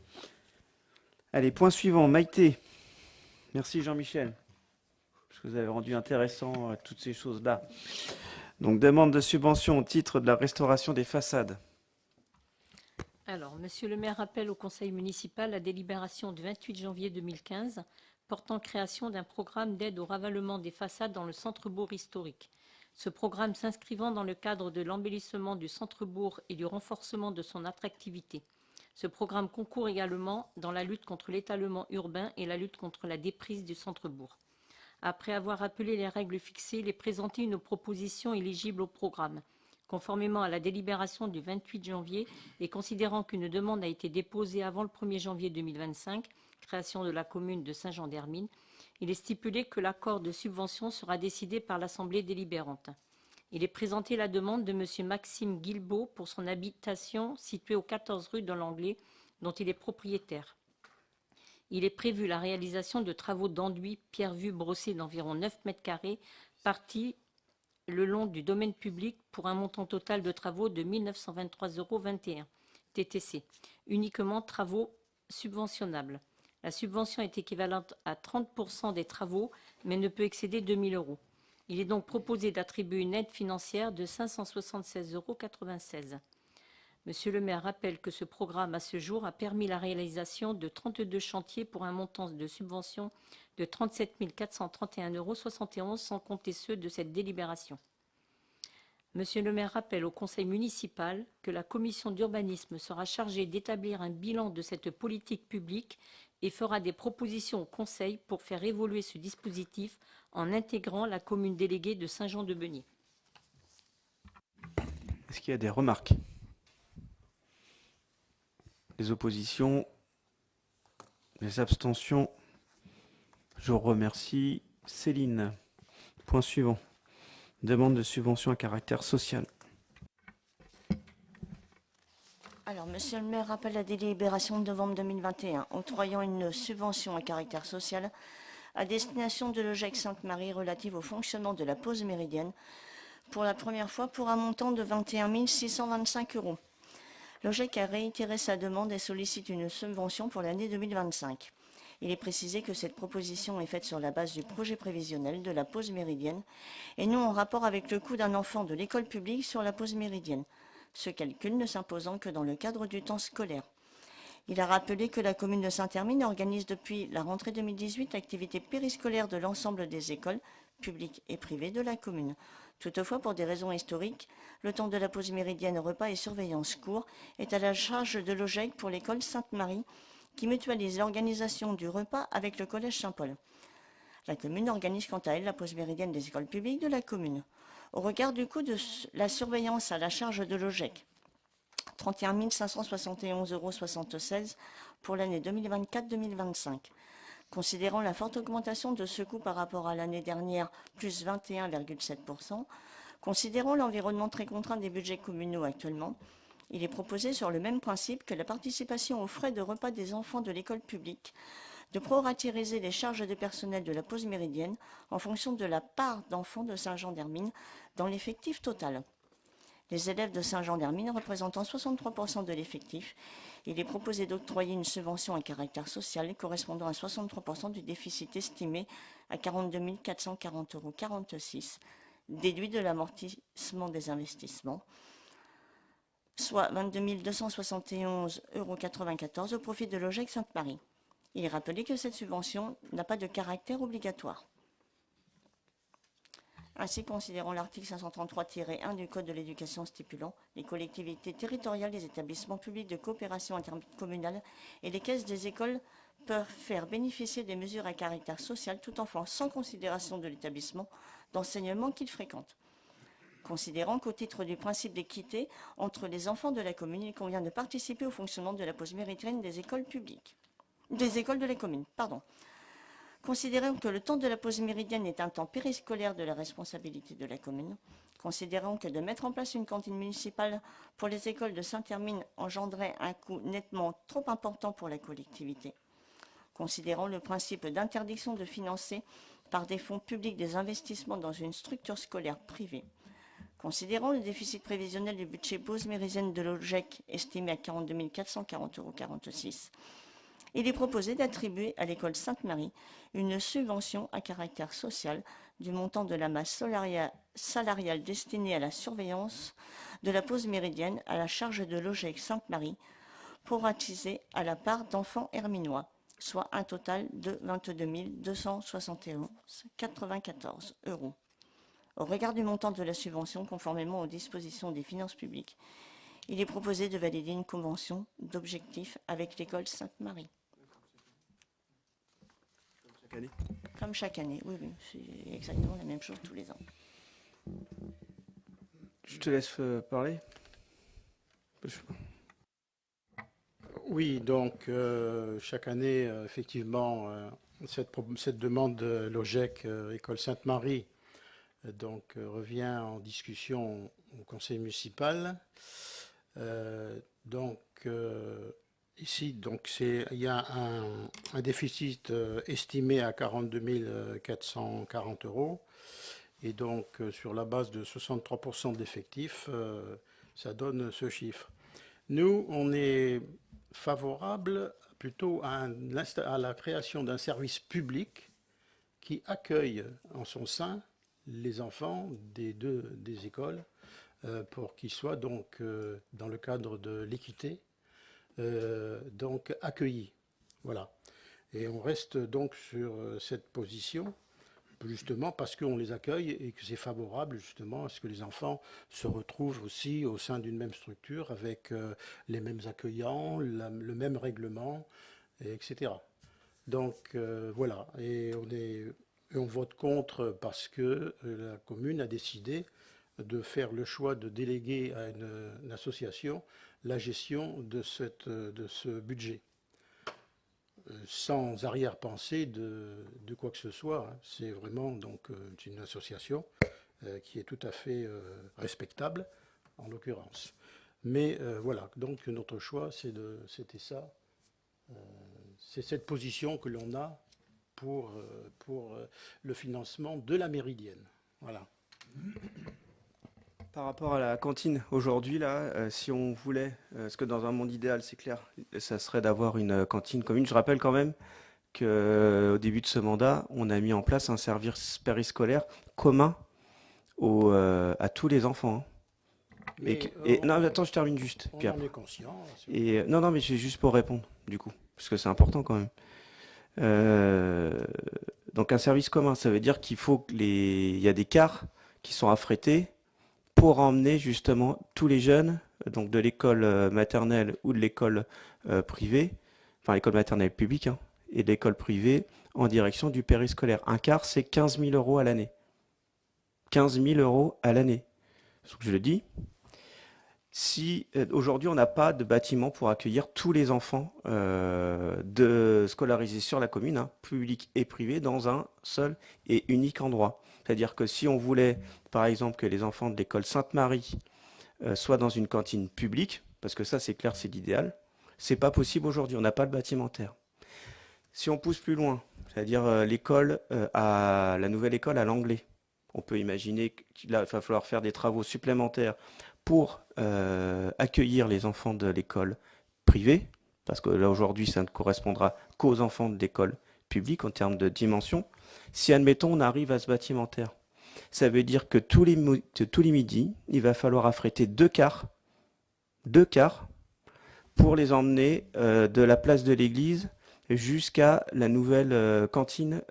Allez, point suivant, Maïté. Merci Jean-Michel, parce que vous avez rendu intéressant toutes ces choses-là. Donc, demande de subvention au titre de la restauration des façades. Alors, Monsieur le maire rappelle au Conseil municipal la délibération du 28 janvier 2015 portant création d'un programme d'aide au ravalement des façades dans le centre-bourg historique. Ce programme s'inscrivant dans le cadre de l'embellissement du centre-bourg et du renforcement de son attractivité. Ce programme concourt également dans la lutte contre l'étalement urbain et la lutte contre la déprise du centre-bourg. Après avoir rappelé les règles fixées, il est présenté une proposition éligible au programme. Conformément à la délibération du 28 janvier et considérant qu'une demande a été déposée avant le 1er janvier 2025, création de la commune de Saint-Jean-d'Hermine, il est stipulé que l'accord de subvention sera décidé par l'Assemblée délibérante. Il est présenté la demande de M. Maxime Guilbault pour son habitation située au 14 rue de l'Anglais, dont il est propriétaire. Il est prévu la réalisation de travaux d'enduit pierre vue brossée d'environ 9 mètres carrés, partis le long du domaine public pour un montant total de travaux de 1 923,21 € TTC, uniquement travaux subventionnables. La subvention est équivalente à 30% des travaux, mais ne peut excéder 2 000 €. Il est donc proposé d'attribuer une aide financière de 576,96 €. Monsieur le maire rappelle que ce programme, à ce jour, a permis la réalisation de 32 chantiers pour un montant de subvention de 37 431,71 € sans compter ceux de cette délibération. Monsieur le maire rappelle au conseil municipal que la commission d'urbanisme sera chargée d'établir un bilan de cette politique publique et fera des propositions au conseil pour faire évoluer ce dispositif en intégrant la commune déléguée de Saint-Jean-de-Beugnies. Est-ce qu'il y a des remarques? Des oppositions? Les abstentions. Je vous remercie. Céline. Point suivant. Demande de subvention à caractère social. Alors, Monsieur le maire rappelle la délibération de novembre 2021 octroyant une subvention à caractère social à destination de l'OGEC Sainte-Marie relative au fonctionnement de la pause méridienne pour la première fois pour un montant de 21 625 €. L'OGEC a réitéré sa demande et sollicite une subvention pour l'année 2025. Il est précisé que cette proposition est faite sur la base du projet prévisionnel de la pause méridienne et non en rapport avec le coût d'un enfant de l'école publique sur la pause méridienne, ce calcul ne s'imposant que dans le cadre du temps scolaire. Il a rappelé que la commune de Saint-Hermine organise depuis la rentrée 2018 l'activité périscolaire de l'ensemble des écoles publiques et privées de la commune. Toutefois, pour des raisons historiques, le temps de la pause méridienne, repas et surveillance court est à la charge de l'OGEC pour l'école Sainte-Marie, qui mutualise l'organisation du repas avec le collège Saint-Paul. La commune organise quant à elle la pause méridienne des écoles publiques de la commune. Au regard du coût de la surveillance à la charge de l'OGEC, 31 571,76 € pour l'année 2024-2025. Considérant la forte augmentation de ce coût par rapport à l'année dernière, plus 21,7%, considérant l'environnement très contraint des budgets communaux actuellement, il est proposé sur le même principe que la participation aux frais de repas des enfants de l'école publique, de proratiser les charges de personnel de la pause méridienne en fonction de la part d'enfants de Saint-Jean-d'Hermine dans l'effectif total. Les élèves de Saint-Jean-d'Hermine représentant 63% de l'effectif, il est proposé d'octroyer une subvention à caractère social correspondant à 63% du déficit estimé à 42 440,46 €, déduit de l'amortissement des investissements, soit 22 271,94 € au profit de l'OGEC Sainte-Marie. Il est rappelé que cette subvention n'a pas de caractère obligatoire. Ainsi, considérant l'article 533-1 du Code de l'éducation stipulant les collectivités territoriales, les établissements publics de coopération intercommunale et les caisses des écoles peuvent faire bénéficier des mesures à caractère social tout enfant sans considération de l'établissement d'enseignement qu'ils fréquentent. Considérant qu'au titre du principe d'équité entre les enfants de la commune, il convient de participer au fonctionnement de la pause méridienne des écoles publiques. Des écoles de la commune, pardon. Considérant que le temps de la pause méridienne est un temps périscolaire de la responsabilité de la commune, considérant que de mettre en place une cantine municipale pour les écoles de Saint-Hermine engendrait un coût nettement trop important pour la collectivité, considérant le principe d'interdiction de financer par des fonds publics des investissements dans une structure scolaire privée, considérant le déficit prévisionnel du budget pause méridienne de l'OGEC estimé à 42 440,46 €, il est proposé d'attribuer à l'école Sainte-Marie une subvention à caractère social du montant de la masse salariale destinée à la surveillance de la pause méridienne à la charge de l'OGEC Sainte-Marie, proratisée à la part d'enfants herminois, soit un total de 22 271,94 €. Au regard du montant de la subvention, conformément aux dispositions des finances publiques, il est proposé de valider une convention d'objectifs avec l'école Sainte-Marie. Comme chaque année, oui, c'est exactement la même chose tous les ans. Je te laisse parler. Oui, donc chaque année, effectivement, cette demande de l'OGEC École Sainte-Marie revient en discussion au conseil municipal. Ici, il y a un déficit estimé à 42 440 €. Et donc, sur la base de 63% d'effectifs, ça donne ce chiffre. Nous, on est favorable plutôt à la création d'un service public qui accueille en son sein les enfants des écoles pour qu'ils soient donc dans le cadre de l'équité accueillis. Voilà. Et on reste donc sur cette position justement parce qu'on les accueille et que c'est favorable justement à ce que les enfants se retrouvent aussi au sein d'une même structure avec les mêmes accueillants, le même règlement, etc. Donc voilà, et on vote contre parce que la commune a décidé de faire le choix de déléguer à une association la gestion de ce budget. sans arrière-pensée de quoi que ce soit, hein. C'est vraiment donc une association qui est tout à fait respectable, en l'occurrence. Mais voilà, donc notre choix, c'était ça. C'est cette position que l'on a pour le financement de la Méridienne. Voilà. Par rapport à la cantine, aujourd'hui, là, si on voulait, parce que dans un monde idéal, c'est clair, ça serait d'avoir une cantine commune. Je rappelle quand même qu'au début de ce mandat, on a mis en place un service périscolaire commun à tous les enfants, hein. Mais Non, mais attends, je termine juste. on Puis en après. est conscient. Non, non, mais c'est juste pour répondre, du coup, parce que c'est important quand même. Donc un service commun, ça veut dire qu'il faut il y a des cars qui sont affrétés pour emmener justement tous les jeunes, donc de l'école maternelle ou de l'école privée, enfin l'école maternelle publique, hein, et de l'école privée, en direction du périscolaire. Un car, c'est 15 000 euros à l'année. 15 000 euros à l'année. Donc je le dis. Si aujourd'hui on n'a pas de bâtiment pour accueillir tous les enfants scolarisés sur la commune, hein, publics et privés, dans un seul et unique endroit. C'est-à-dire que si on voulait, par exemple, que les enfants de l'école Sainte-Marie soient dans une cantine publique, parce que ça c'est clair, c'est l'idéal, c'est pas possible aujourd'hui, on n'a pas de bâtimentaire. Si on pousse plus loin, c'est-à-dire la nouvelle école à l'anglais, on peut imaginer qu'il va falloir faire des travaux supplémentaires pour accueillir les enfants de l'école privée, parce que là aujourd'hui ça ne correspondra qu'aux enfants de l'école publique en termes de dimension. Si admettons on arrive à ce bâtimentaire, ça veut dire que tous les midis, il va falloir affréter deux cars pour les emmener de la place de l'église jusqu'à la nouvelle cantine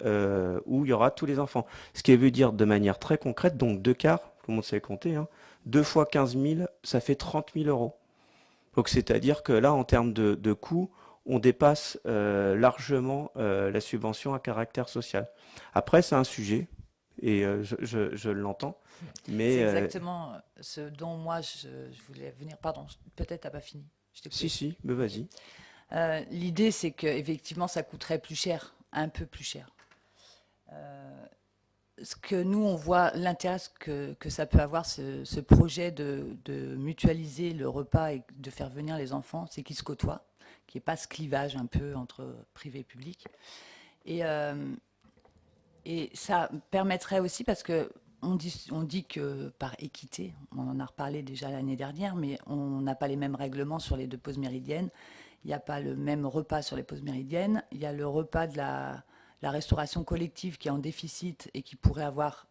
où il y aura tous les enfants. Ce qui veut dire de manière très concrète, donc deux cars, tout le monde sait compter, hein, 2 fois 15 000, ça fait 30 000 euros. Donc c'est-à-dire que là, en termes de coûts, on dépasse largement la subvention à caractère social. Après, c'est un sujet, et je l'entends, mais... C'est exactement ce dont moi je voulais venir. Pardon, peut-être t'as pas fini. Je t'ai coupé. Si, mais vas-y. L'idée, c'est qu'effectivement, ça coûterait plus cher, un peu plus cher. Ce que nous, on voit, l'intérêt que ça peut avoir, ce projet de mutualiser le repas et de faire venir les enfants, c'est qu'ils se côtoient, qu'il n'y ait pas ce clivage un peu entre privé et public. Et ça permettrait aussi, parce que on dit que par équité, on en a reparlé déjà l'année dernière, mais on n'a pas les mêmes règlements sur les deux pauses méridiennes. Il n'y a pas le même repas sur les pauses méridiennes. Il y a le repas de la restauration collective qui est en déficit et qui pourrait avoir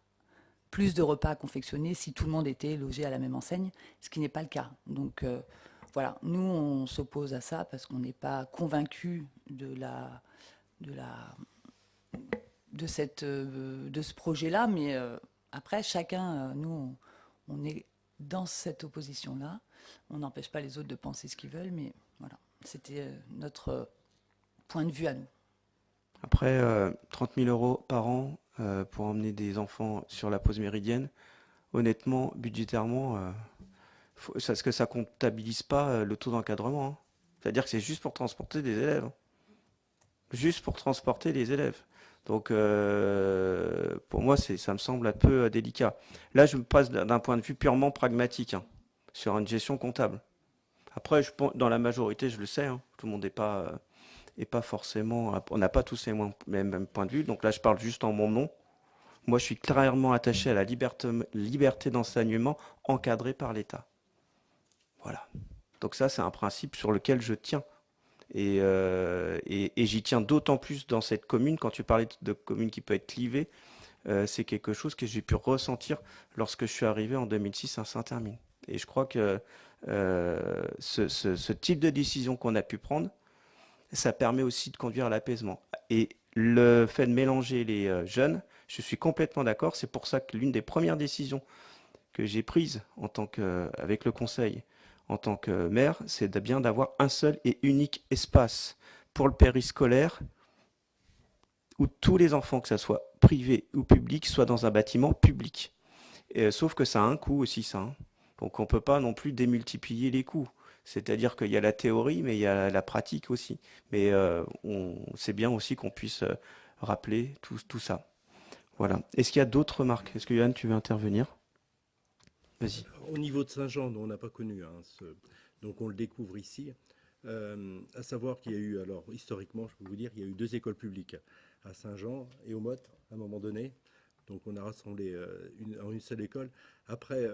plus de repas à confectionner si tout le monde était logé à la même enseigne, ce qui n'est pas le cas. Donc voilà, nous on s'oppose à ça parce qu'on n'est pas convaincus de ce projet-là, mais après chacun, nous on est dans cette opposition-là. On n'empêche pas les autres de penser ce qu'ils veulent, mais voilà, c'était notre point de vue à nous. Après, 30 000 euros par an pour emmener des enfants sur la pause méridienne, honnêtement, budgétairement, parce que ça comptabilise pas le taux d'encadrement, hein. C'est-à-dire que c'est juste pour transporter des élèves, hein. Juste pour transporter les élèves. Donc, pour moi, ça me semble un peu délicat. Là, je me passe d'un point de vue purement pragmatique, hein, sur une gestion comptable. Après, dans la majorité, je le sais, hein, tout le monde n'est pas forcément... On n'a pas tous les mêmes points de vue. Donc là, je parle juste en mon nom. Moi, je suis clairement attaché à la liberté d'enseignement encadrée par l'État. Voilà. Donc ça, c'est un principe sur lequel je tiens. Et j'y tiens d'autant plus dans cette commune. Quand tu parlais de commune qui peut être clivée, c'est quelque chose que j'ai pu ressentir lorsque je suis arrivé en 2006 à Saint-Hermine. Et je crois que ce type de décision qu'on a pu prendre, ça permet aussi de conduire à l'apaisement. Et le fait de mélanger les jeunes, je suis complètement d'accord. C'est pour ça que l'une des premières décisions que j'ai prises avec le conseil en tant que maire, c'est bien d'avoir un seul et unique espace pour le périscolaire où tous les enfants, que ce soit privé ou public, soient dans un bâtiment public. Sauf que ça a un coût aussi, ça, hein. Donc on ne peut pas non plus démultiplier les coûts. C'est-à-dire qu'il y a la théorie, mais il y a la pratique aussi. Mais c'est bien aussi qu'on puisse rappeler tout ça. Voilà. Est-ce qu'il y a d'autres remarques? Est-ce que Johan, tu veux intervenir? Vas-y. Au niveau de Saint-Jean, dont on n'a pas connu, donc on le découvre ici, à savoir qu'il y a eu, alors historiquement, je peux vous dire, il y a eu 2 écoles publiques, à Saint-Jean et au Motte, à un moment donné. Donc on a rassemblé en une seule école. Après,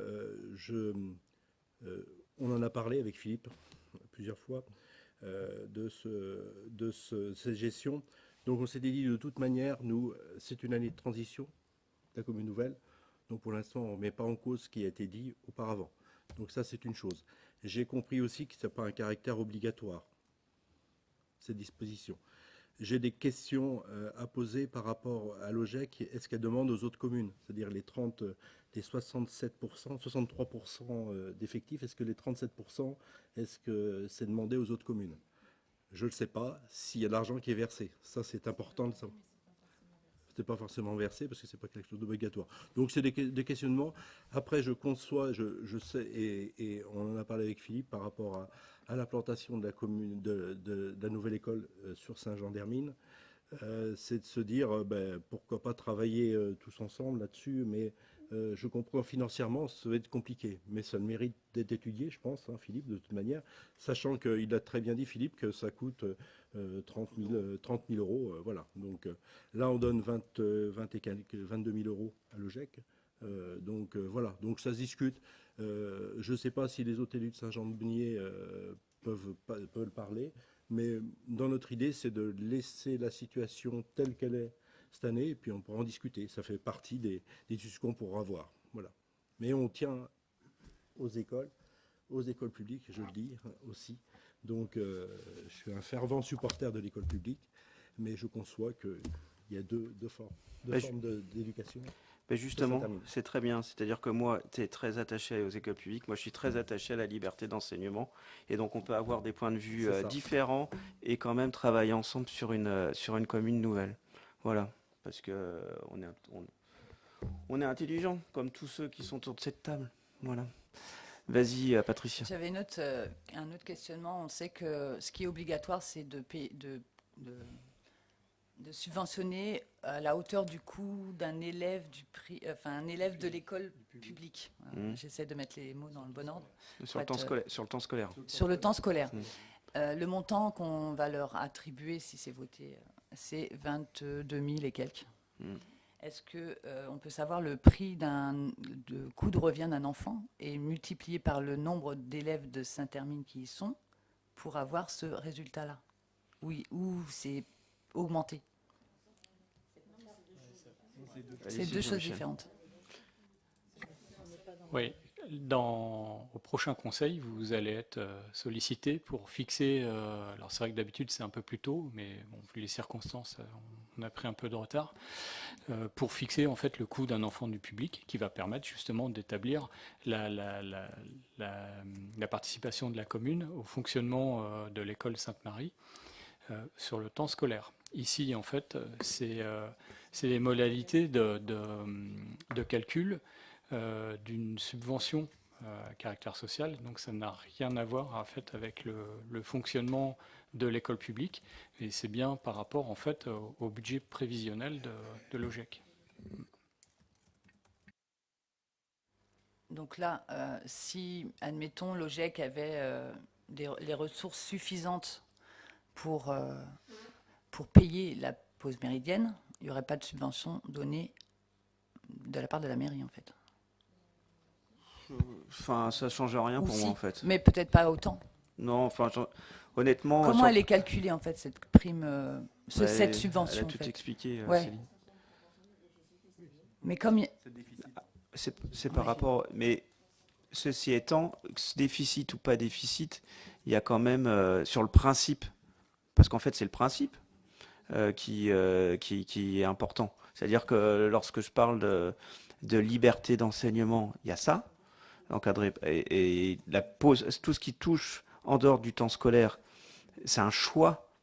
on en a parlé avec Philippe plusieurs fois cette gestion. Donc on s'est dit de toute manière, nous, c'est une année de transition de la commune nouvelle. Donc pour l'instant, on ne met pas en cause ce qui a été dit auparavant. Donc ça, c'est une chose. J'ai compris aussi que ce n'est pas un caractère obligatoire, cette disposition. J'ai des questions à poser par rapport à l'OGEC. Est-ce qu'elle demande aux autres communes? C'est-à-dire les 67%, 63% d'effectifs. Est-ce que les 37%, est-ce que c'est demandé aux autres communes? Je ne le sais pas. S'il y a de l'argent qui est versé, ça c'est important de savoir. C'est pas forcément versé parce que c'est pas quelque chose d'obligatoire. Donc c'est des questionnements. Après, je conçois, je sais, et on en a parlé avec Philippe par rapport à l'implantation de la commune, de la nouvelle école sur Saint-Jean-d'Hermine. C'est de se dire, pourquoi pas travailler tous ensemble là-dessus, mais je comprends financièrement, ça va être compliqué, mais ça le mérite d'être étudié, je pense, hein, Philippe, de toute manière, sachant qu'il a très bien dit, Philippe, que ça coûte 30 000 euros, voilà. Donc là, on donne 22 000 euros à l'OGEC, voilà, donc ça se discute. Je ne sais pas si les autres élus de Saint-Jean-de-Beniers peuvent parler, mais dans notre idée, c'est de laisser la situation telle qu'elle est cette année, et puis on pourra en discuter. Ça fait partie des discussions qu'on pourra avoir. Voilà. Mais on tient aux écoles publiques, je le dis aussi. Donc, je suis un fervent supporter de l'école publique, mais je conçois qu'il y a deux formes d'éducation. Justement, c'est très bien. C'est-à-dire que moi, tu es très attaché aux écoles publiques. Moi, je suis très attaché à la liberté d'enseignement. Et donc, on peut avoir des points de vue différents et quand même travailler ensemble sur une commune nouvelle. Voilà. Parce que on est intelligents, comme tous ceux qui sont autour de cette table. Voilà. Vas-y, Patricia. J'avais un autre questionnement. On sait que ce qui est obligatoire, c'est de subventionner à la hauteur du coût d'un élève un élève de l'école publique. J'essaie de mettre les mots dans le bon ordre. Sur le temps scolaire. Sur le temps scolaire. Le montant qu'on va leur attribuer, si c'est voté, c'est 22 000 et quelques. Est-ce qu'on peut savoir le prix de coût de revient d'un enfant et multiplié par le nombre d'élèves de Saint-Hermine qui y sont pour avoir ce résultat-là? Oui, ou c'est augmenté? C'est deux choses différentes. Oui, au prochain conseil, vous allez être sollicité pour fixer, alors c'est vrai que d'habitude c'est un peu plus tôt, mais bon, vu les circonstances, on a pris un peu de retard, pour fixer en fait le coût d'un enfant du public qui va permettre justement d'établir la participation de la commune au fonctionnement de l'école Sainte-Marie sur le temps scolaire. Ici, en fait, c'est les modalités de calcul d'une subvention à caractère social. Donc ça n'a rien à voir en fait avec le fonctionnement de l'école publique, et c'est bien par rapport en fait au budget prévisionnel de l'OGEC. Donc là, si, admettons, l'OGEC avait les ressources suffisantes pour payer la pause méridienne, il n'y aurait pas de subvention donnée de la part de la mairie, en fait. Enfin, ça ne change rien pour moi, en fait. Mais peut-être pas autant. Non, enfin, honnêtement... Comment elle est calculée, en fait, cette prime, cette subvention? Elle a tout expliqué, ouais. Céline. Mais comme... C'est par rapport... Mais ceci étant, déficit ou pas déficit, il y a quand même, sur le principe, parce qu'en fait, c'est le principe qui est important. C'est-à-dire que lorsque je parle de liberté d'enseignement, il y a ça, encadré, et la pause, tout ce qui touche en dehors du temps scolaire, c'est un choix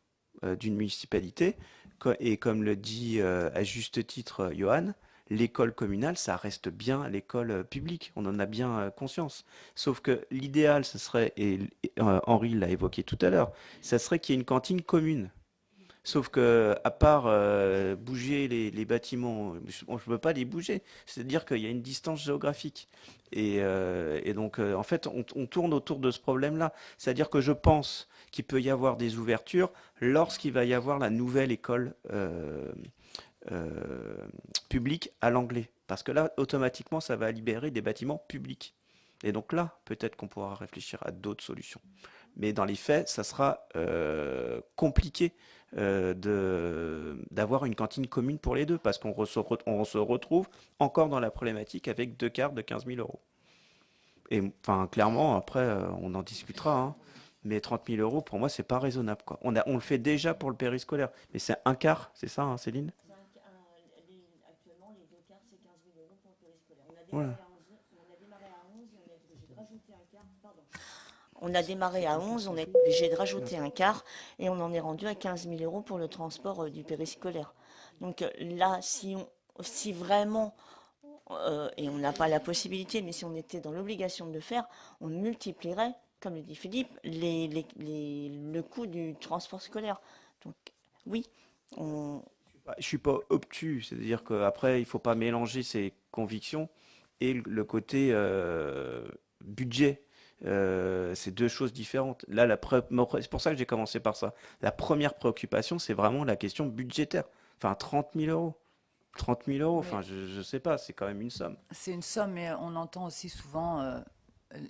d'une municipalité, et comme le dit à juste titre Johan, l'école communale, ça reste bien l'école publique. On en a bien conscience. Sauf que l'idéal, ce serait, et Henri l'a évoqué tout à l'heure, ça serait qu'il y ait une cantine commune. Sauf que, à part bouger les bâtiments, je ne peux pas les bouger. C'est-à-dire qu'il y a une distance géographique. Et donc, en fait, on tourne autour de ce problème-là. C'est-à-dire que je pense qu'il peut y avoir des ouvertures lorsqu'il va y avoir la nouvelle école publique à l'anglais. Parce que là, automatiquement, ça va libérer des bâtiments publics. Et donc là, peut-être qu'on pourra réfléchir à d'autres solutions. Mais dans les faits, ça sera compliqué d'avoir une cantine commune pour les deux, parce on se retrouve encore dans la problématique avec 2 cartes de 15 000 euros. Et enfin, clairement, après, on en discutera, hein, mais 30 000 euros, pour moi, c'est pas raisonnable, quoi. On le fait déjà pour le périscolaire, mais c'est un quart, c'est ça, hein, Céline? Actuellement, les 2 quarts, c'est 15 000 euros pour le périscolaire. Voilà. On a démarré à 11, on est obligé de rajouter un quart et on en est rendu à 15 000 euros pour le transport du périscolaire. Donc là, si vraiment, et on n'a pas la possibilité, mais si on était dans l'obligation de le faire, on multiplierait, comme le dit Philippe, le coût du transport scolaire. Donc oui, Je suis pas obtus, c'est-à-dire qu'après, il faut pas mélanger ses convictions et le côté budget. C'est deux choses différentes. Là, c'est pour ça que j'ai commencé par ça. La première préoccupation, c'est vraiment la question budgétaire. Enfin, 30 000 euros. 30 000 euros, enfin, je sais pas, c'est quand même une somme. C'est une somme, mais on entend aussi souvent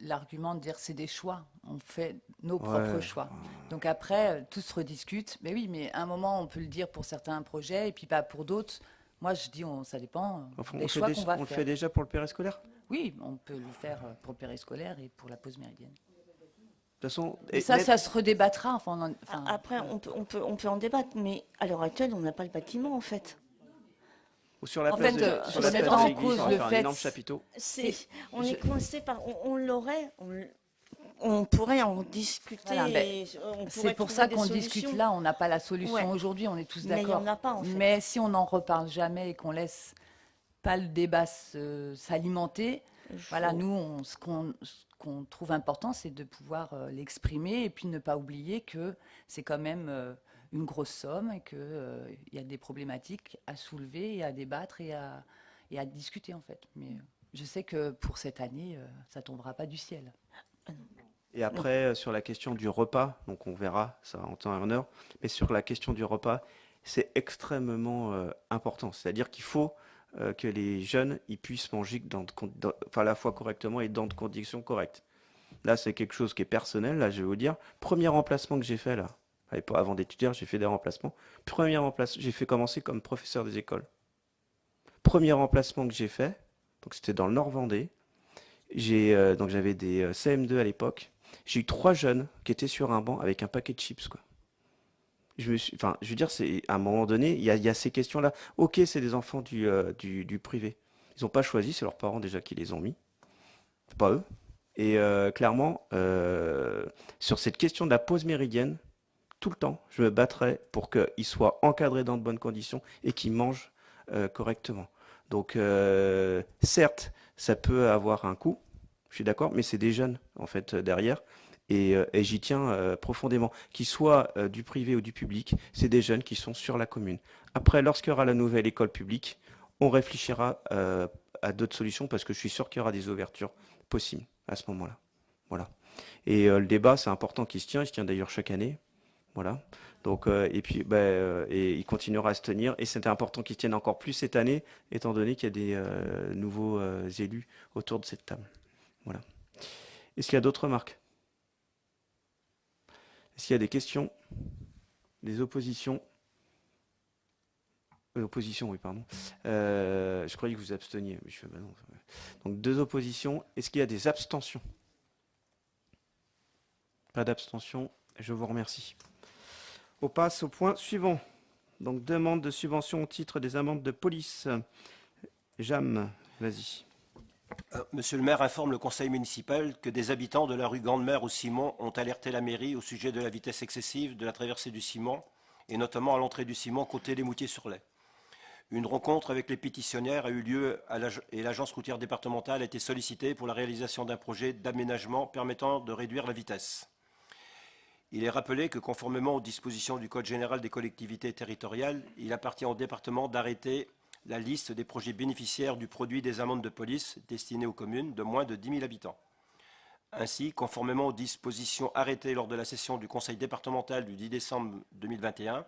l'argument de dire c'est des choix. On fait nos propres choix. Donc après, tout se rediscute. Mais oui, mais à un moment, on peut le dire pour certains projets et puis pas pour d'autres. Moi, je dis, ça dépend Enfin, des choix qu'on va on le faire. fait déjà pour le périscolaire? Oui, on peut le faire pour le périscolaire et pour la pause méridienne. De toute façon, Et ça se redébattra. après, on peut en débattre, mais à l'heure actuelle, on n'a pas le bâtiment en fait. ou sur la En place fait, de, je sur la remets place pas de en l'église, cause on va le faire un fait- énorme chapiteau. On est coincé par. On l'aurait. On pourrait en discuter. Voilà, on c'est pourrait pour trouver ça des qu'on solutions. discute là. On n'a pas la solution Ouais. aujourd'hui. On est tous Mais il n'y d'accord. en a pas en fait. Mais si on n'en reparle jamais et qu'on laisse pas le débat s'alimenter, voilà, nous, ce qu'on trouve important, c'est de pouvoir l'exprimer et puis ne pas oublier que c'est quand même une grosse somme et qu'il y a des problématiques à soulever et à débattre et à discuter en fait. Mais je sais que pour cette année, ça tombera pas du ciel. Et après, sur la question du repas, donc on verra ça en temps et en heure, mais sur la question du repas, c'est extrêmement important. C'est-à-dire qu'il faut que les jeunes ils puissent manger à la fois correctement et dans de conditions correctes. Là, c'est quelque chose qui est personnel. Là, je vais vous dire, premier remplacement que j'ai fait là, avant d'étudier, j'ai fait des remplacements. Premier remplacement, j'ai fait commencer comme professeur des écoles. Premier remplacement que j'ai fait, donc c'était dans le Nord-Vendée. Donc j'avais des CM2 à l'époque. J'ai eu 3 jeunes qui étaient sur un banc avec un paquet de chips, quoi. Je veux dire, c'est à un moment donné, il y a ces questions-là. Ok, c'est des enfants du privé. Ils n'ont pas choisi, c'est leurs parents déjà qui les ont mis, c'est pas eux. Et clairement, sur cette question de la pause méridienne, tout le temps, je me battrai pour qu'ils soient encadrés dans de bonnes conditions et qu'ils mangent correctement. Donc, certes, ça peut avoir un coût, je suis d'accord, mais c'est des jeunes, en fait, derrière. Et j'y tiens profondément. Qu'ils soient du privé ou du public, c'est des jeunes qui sont sur la commune. Après, lorsqu'il y aura la nouvelle école publique, on réfléchira à d'autres solutions parce que je suis sûr qu'il y aura des ouvertures possibles à ce moment-là. Voilà. Et le débat, c'est important qu'il se tient. Il se tient d'ailleurs chaque année. Voilà. Donc, et puis, et il continuera à se tenir. Et c'était important qu'il se tienne encore plus cette année, étant donné qu'il y a des nouveaux élus autour de cette table. Voilà. Est-ce qu'il y a d'autres remarques? Est-ce qu'il y a des questions? Des oppositions? Opposition, oui, pardon. Je croyais que vous absteniez. Mais non. Donc, 2 oppositions. Est-ce qu'il y a des abstentions? Pas d'abstention. Je vous remercie. On passe au point suivant. Donc, demande de subvention au titre des amendes de police. Jam, vas-y. Monsieur le maire informe le conseil municipal que des habitants de la rue Grande-Mère au Ciment ont alerté la mairie au sujet de la vitesse excessive de la traversée du Ciment, et notamment à l'entrée du Ciment côté des Moutiers-sur-Lay. Une rencontre avec les pétitionnaires a eu lieu et l'agence routière départementale a été sollicitée pour la réalisation d'un projet d'aménagement permettant de réduire la vitesse. Il est rappelé que conformément aux dispositions du Code général des collectivités territoriales, il appartient au département d'arrêter la liste des projets bénéficiaires du produit des amendes de police destinées aux communes de moins de 10 000 habitants. Ainsi, conformément aux dispositions arrêtées lors de la session du Conseil départemental du 10 décembre 2021,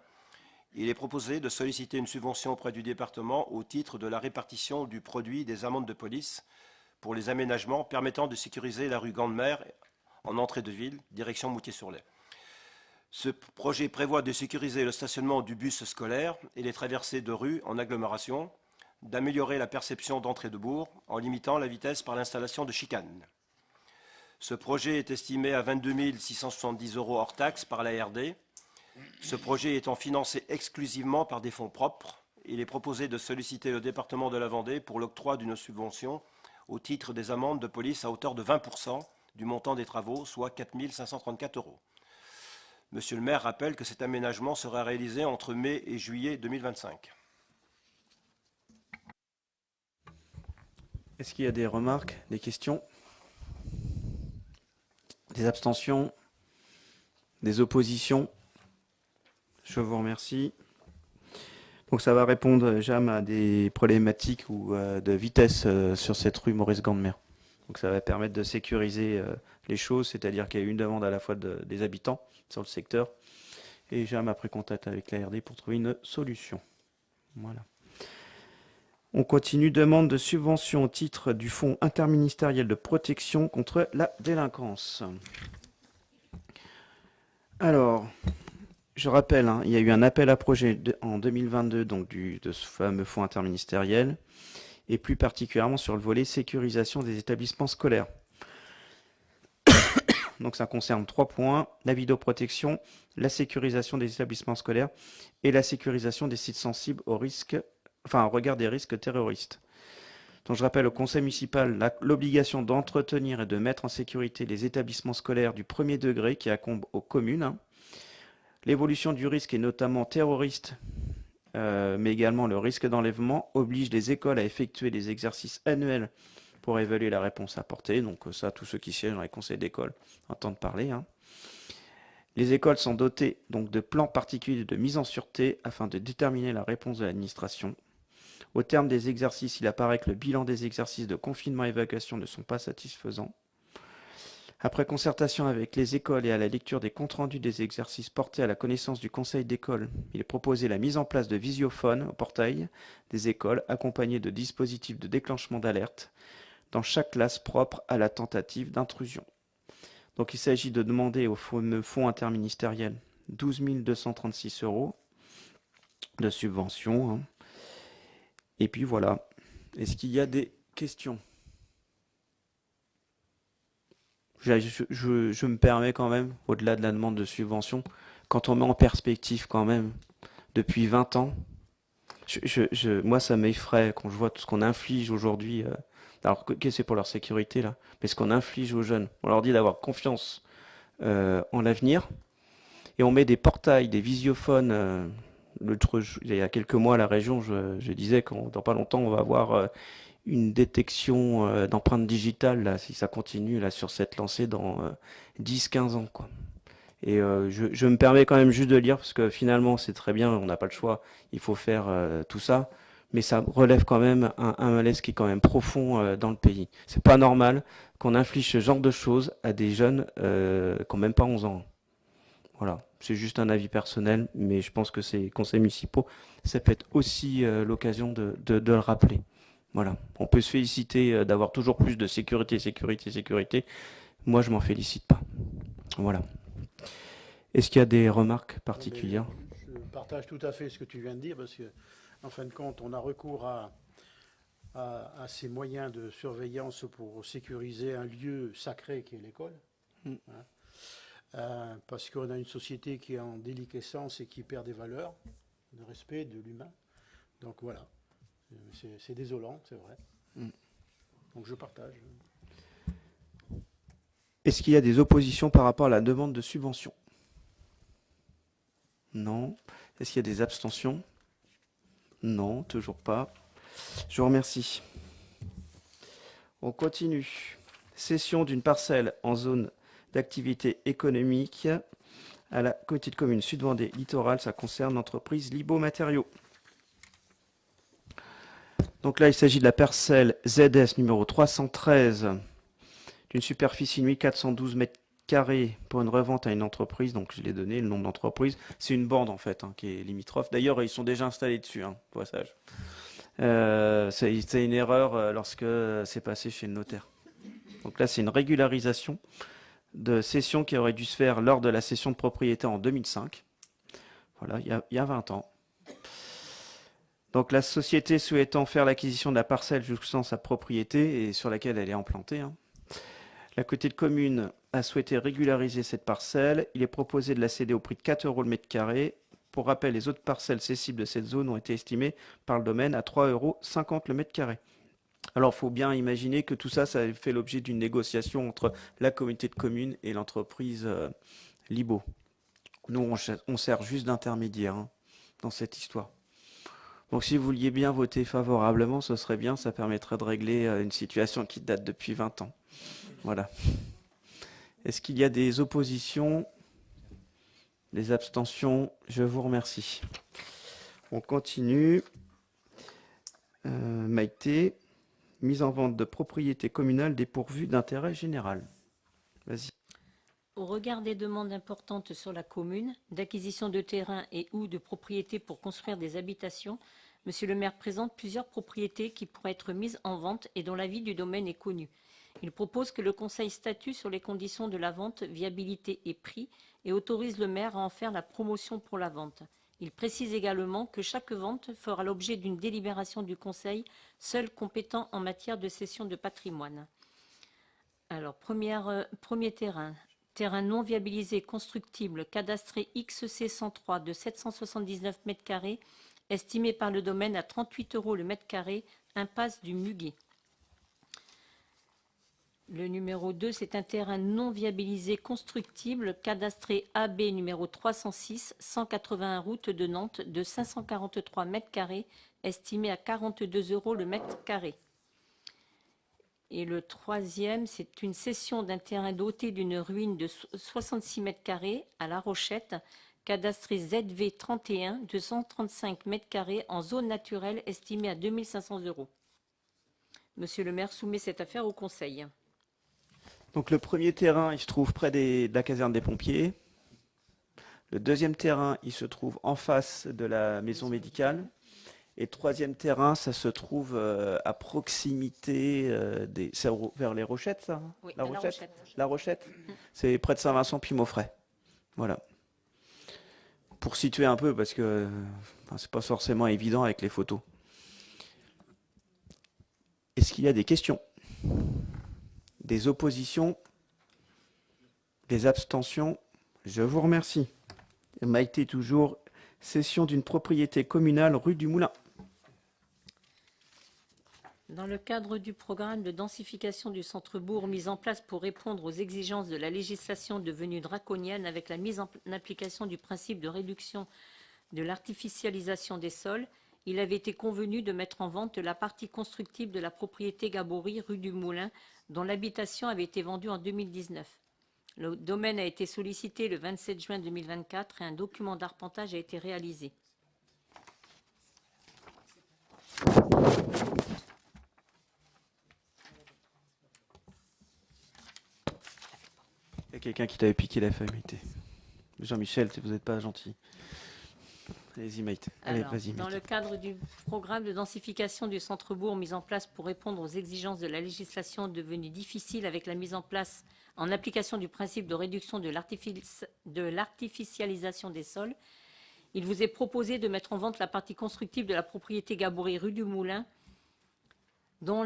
il est proposé de solliciter une subvention auprès du département au titre de la répartition du produit des amendes de police pour les aménagements permettant de sécuriser la rue Gande-Mer en entrée de ville, direction Moutier-sur-Lay. Ce projet prévoit de sécuriser le stationnement du bus scolaire et les traversées de rues en agglomération, d'améliorer la perception d'entrée de bourg en limitant la vitesse par l'installation de chicanes. Ce projet est estimé à 22 670 € hors taxe par l'ARD. Ce projet étant financé exclusivement par des fonds propres, il est proposé de solliciter le département de la Vendée pour l'octroi d'une subvention au titre des amendes de police à hauteur de 20% du montant des travaux, soit 4 534 €. Monsieur le maire rappelle que cet aménagement sera réalisé entre mai et juillet 2025. Est-ce qu'il y a des remarques, des questions, des abstentions, des oppositions? Je vous remercie. Donc ça va répondre, Jam, à des problématiques ou de vitesse sur cette rue Maurice Gande-Mer. Donc ça va permettre de sécuriser les choses, c'est-à-dire qu'il y a eu une demande à la fois des habitants sur le secteur, et Jam a pris contact avec l'ARD pour trouver une solution. Voilà. On continue, demande de subvention au titre du Fonds interministériel de protection contre la délinquance. Alors, je rappelle, il y a eu un appel à projet en 2022 donc de ce fameux fonds interministériel, et plus particulièrement sur le volet sécurisation des établissements scolaires. Donc ça concerne 3 points, la vidéoprotection, la sécurisation des établissements scolaires et la sécurisation des sites sensibles au regard des risques terroristes. Donc je rappelle au conseil municipal l'obligation d'entretenir et de mettre en sécurité les établissements scolaires du premier degré qui incombent aux communes. L'évolution du risque, et notamment terroriste, mais également le risque d'enlèvement, oblige les écoles à effectuer des exercices annuels pour évaluer la réponse apportée. Donc ça, tous ceux qui siègent dans les conseils d'école entendent parler. Les écoles sont dotées donc de plans particuliers de mise en sûreté afin de déterminer la réponse de l'administration. Au terme des exercices, il apparaît que le bilan des exercices de confinement et évacuation ne sont pas satisfaisants. Après concertation avec les écoles et à la lecture des comptes rendus des exercices portés à la connaissance du conseil d'école, il est proposé la mise en place de visiophones au portail des écoles, accompagnés de dispositifs de déclenchement d'alerte dans chaque classe propre à la tentative d'intrusion. Donc il s'agit de demander au fonds interministériel 12 236 € de subvention. Et puis voilà. Est-ce qu'il y a des questions ? Je me permets quand même, au-delà de la demande de subvention, quand on met en perspective quand même, depuis 20 ans, moi ça m'effraie quand je vois tout ce qu'on inflige aujourd'hui. Alors que c'est pour leur sécurité là, mais ce qu'on inflige aux jeunes. On leur dit d'avoir confiance en l'avenir, et on met des portails, des visiophones. Il y a quelques mois à la région, je disais que dans pas longtemps on va avoir une détection d'empreintes digitales, là, si ça continue là, sur cette lancée dans 10-15 ans, quoi. Et je me permets quand même juste de lire, parce que finalement c'est très bien, on n'a pas le choix, il faut faire tout ça, mais ça relève quand même un malaise qui est quand même profond dans le pays. C'est pas normal qu'on inflige ce genre de choses à des jeunes qui n'ont même pas 11 ans. Voilà, c'est juste un avis personnel, mais je pense que ces conseils municipaux, ça peut être aussi l'occasion de le rappeler. Voilà, on peut se féliciter d'avoir toujours plus de sécurité. Moi, je m'en félicite pas. Voilà. Est-ce qu'il y a des remarques particulières ? Je partage tout à fait ce que tu viens de dire, parce que, en fin de compte, on a recours à ces moyens de surveillance pour sécuriser un lieu sacré qui est l'école. Parce qu'on a une société qui est en déliquescence et qui perd des valeurs, de respect de l'humain. Donc voilà. C'est désolant, c'est vrai. Donc je partage. Est-ce qu'il y a des oppositions par rapport à la demande de subvention ? Non. Est-ce qu'il y a des abstentions ? Non, toujours pas. Je vous remercie. On continue. Cession d'une parcelle en zone d'activité économique à la communauté de communes Sud-Vendée Littoral. Ça concerne l'entreprise Libo Matériaux. Donc là, il s'agit de la parcelle ZS numéro 313 d'une superficie 1412 mètres carrés pour une revente à une entreprise. Donc je l'ai donné, le nom de l'entreprise. C'est une bande en fait qui est limitrophe. D'ailleurs, ils sont déjà installés dessus, au passage. C'est une erreur lorsque c'est passé chez le notaire. Donc là, c'est une régularisation de cession qui aurait dû se faire lors de la cession de propriété en 2005. Voilà, il y a 20 ans. Donc la société souhaitant faire l'acquisition de la parcelle jusqu'en sa propriété et sur laquelle elle est implantée. La communauté de communes a souhaité régulariser cette parcelle. Il est proposé de la céder au prix de 4 € le mètre carré. Pour rappel, les autres parcelles cessibles de cette zone ont été estimées par le domaine à 3,50 € le mètre carré. Alors, il faut bien imaginer que tout ça, ça fait l'objet d'une négociation entre la communauté de communes et l'entreprise Libo. Nous, on sert juste d'intermédiaire dans cette histoire. Donc, si vous vouliez bien voter favorablement, ce serait bien. Ça permettrait de régler une situation qui date depuis 20 ans. Voilà. Est-ce qu'il y a des oppositions ? Des abstentions? Je vous remercie. On continue. Maïté. Mise en vente de propriétés communales dépourvues d'intérêt général. Vas-y. Au regard des demandes importantes sur la commune, d'acquisition de terrains et ou de propriétés pour construire des habitations, Monsieur le maire présente plusieurs propriétés qui pourraient être mises en vente et dont l'avis du domaine est connu. Il propose que le Conseil statue sur les conditions de la vente, viabilité et prix et autorise le maire à en faire la promotion pour la vente. Il précise également que chaque vente fera l'objet d'une délibération du Conseil, seul compétent en matière de cession de patrimoine. Alors, premier terrain. Terrain non viabilisé constructible, cadastré XC 103 de 779 m², estimé par le domaine à 38 € le mètre carré, impasse du Muguet. Le numéro 2, c'est un terrain non viabilisé constructible, cadastré AB numéro 306, 181 route de Nantes, de 543 m², estimé à 42 € le mètre carré. Et le troisième, c'est une cession d'un terrain doté d'une ruine de 66 m² à La Rochette, cadastré ZV 31, de 135 m² en zone naturelle, estimé à 2500 €. Monsieur le maire soumet cette affaire au Conseil. Donc le premier terrain, il se trouve près de la caserne des pompiers. Le deuxième terrain, il se trouve en face de la maison médicale. Et le troisième terrain, ça se trouve à proximité c'est vers les Rochettes, ça Oui, La à La Rochette. Rochette. La Rochette. C'est près de Saint-Vincent-Puy-Maufrais. Voilà. Pour situer un peu, parce que c'est pas forcément évident avec les photos. Est-ce qu'il y a des questions? Des oppositions? Des abstentions? Je vous remercie. Maïté toujours. Cession d'une propriété communale rue du Moulin. Dans le cadre du programme de densification du centre-bourg mis en place pour répondre aux exigences de la législation devenue draconienne avec la mise en application du principe de réduction de l'artificialisation des sols, il avait été convenu de mettre en vente la partie constructible de la propriété Gabory rue du Moulin, dont l'habitation avait été vendue en 2019. Le domaine a été sollicité le 27 juin 2024 et un document d'arpentage a été réalisé. Il y a quelqu'un qui t'avait piqué la feuille, Maïté. Jean-Michel, vous n'êtes pas gentil. Allez-y, Maïté. Allez, Alors, vas-y, dans Maïté. le cadre du programme de densification du centre-bourg mis en place pour répondre aux exigences de la législation devenue difficile avec la mise en place en application du principe de réduction de l'artificialisation des sols, il vous est proposé de mettre en vente la partie constructive de la propriété Gabory rue du Moulin, dont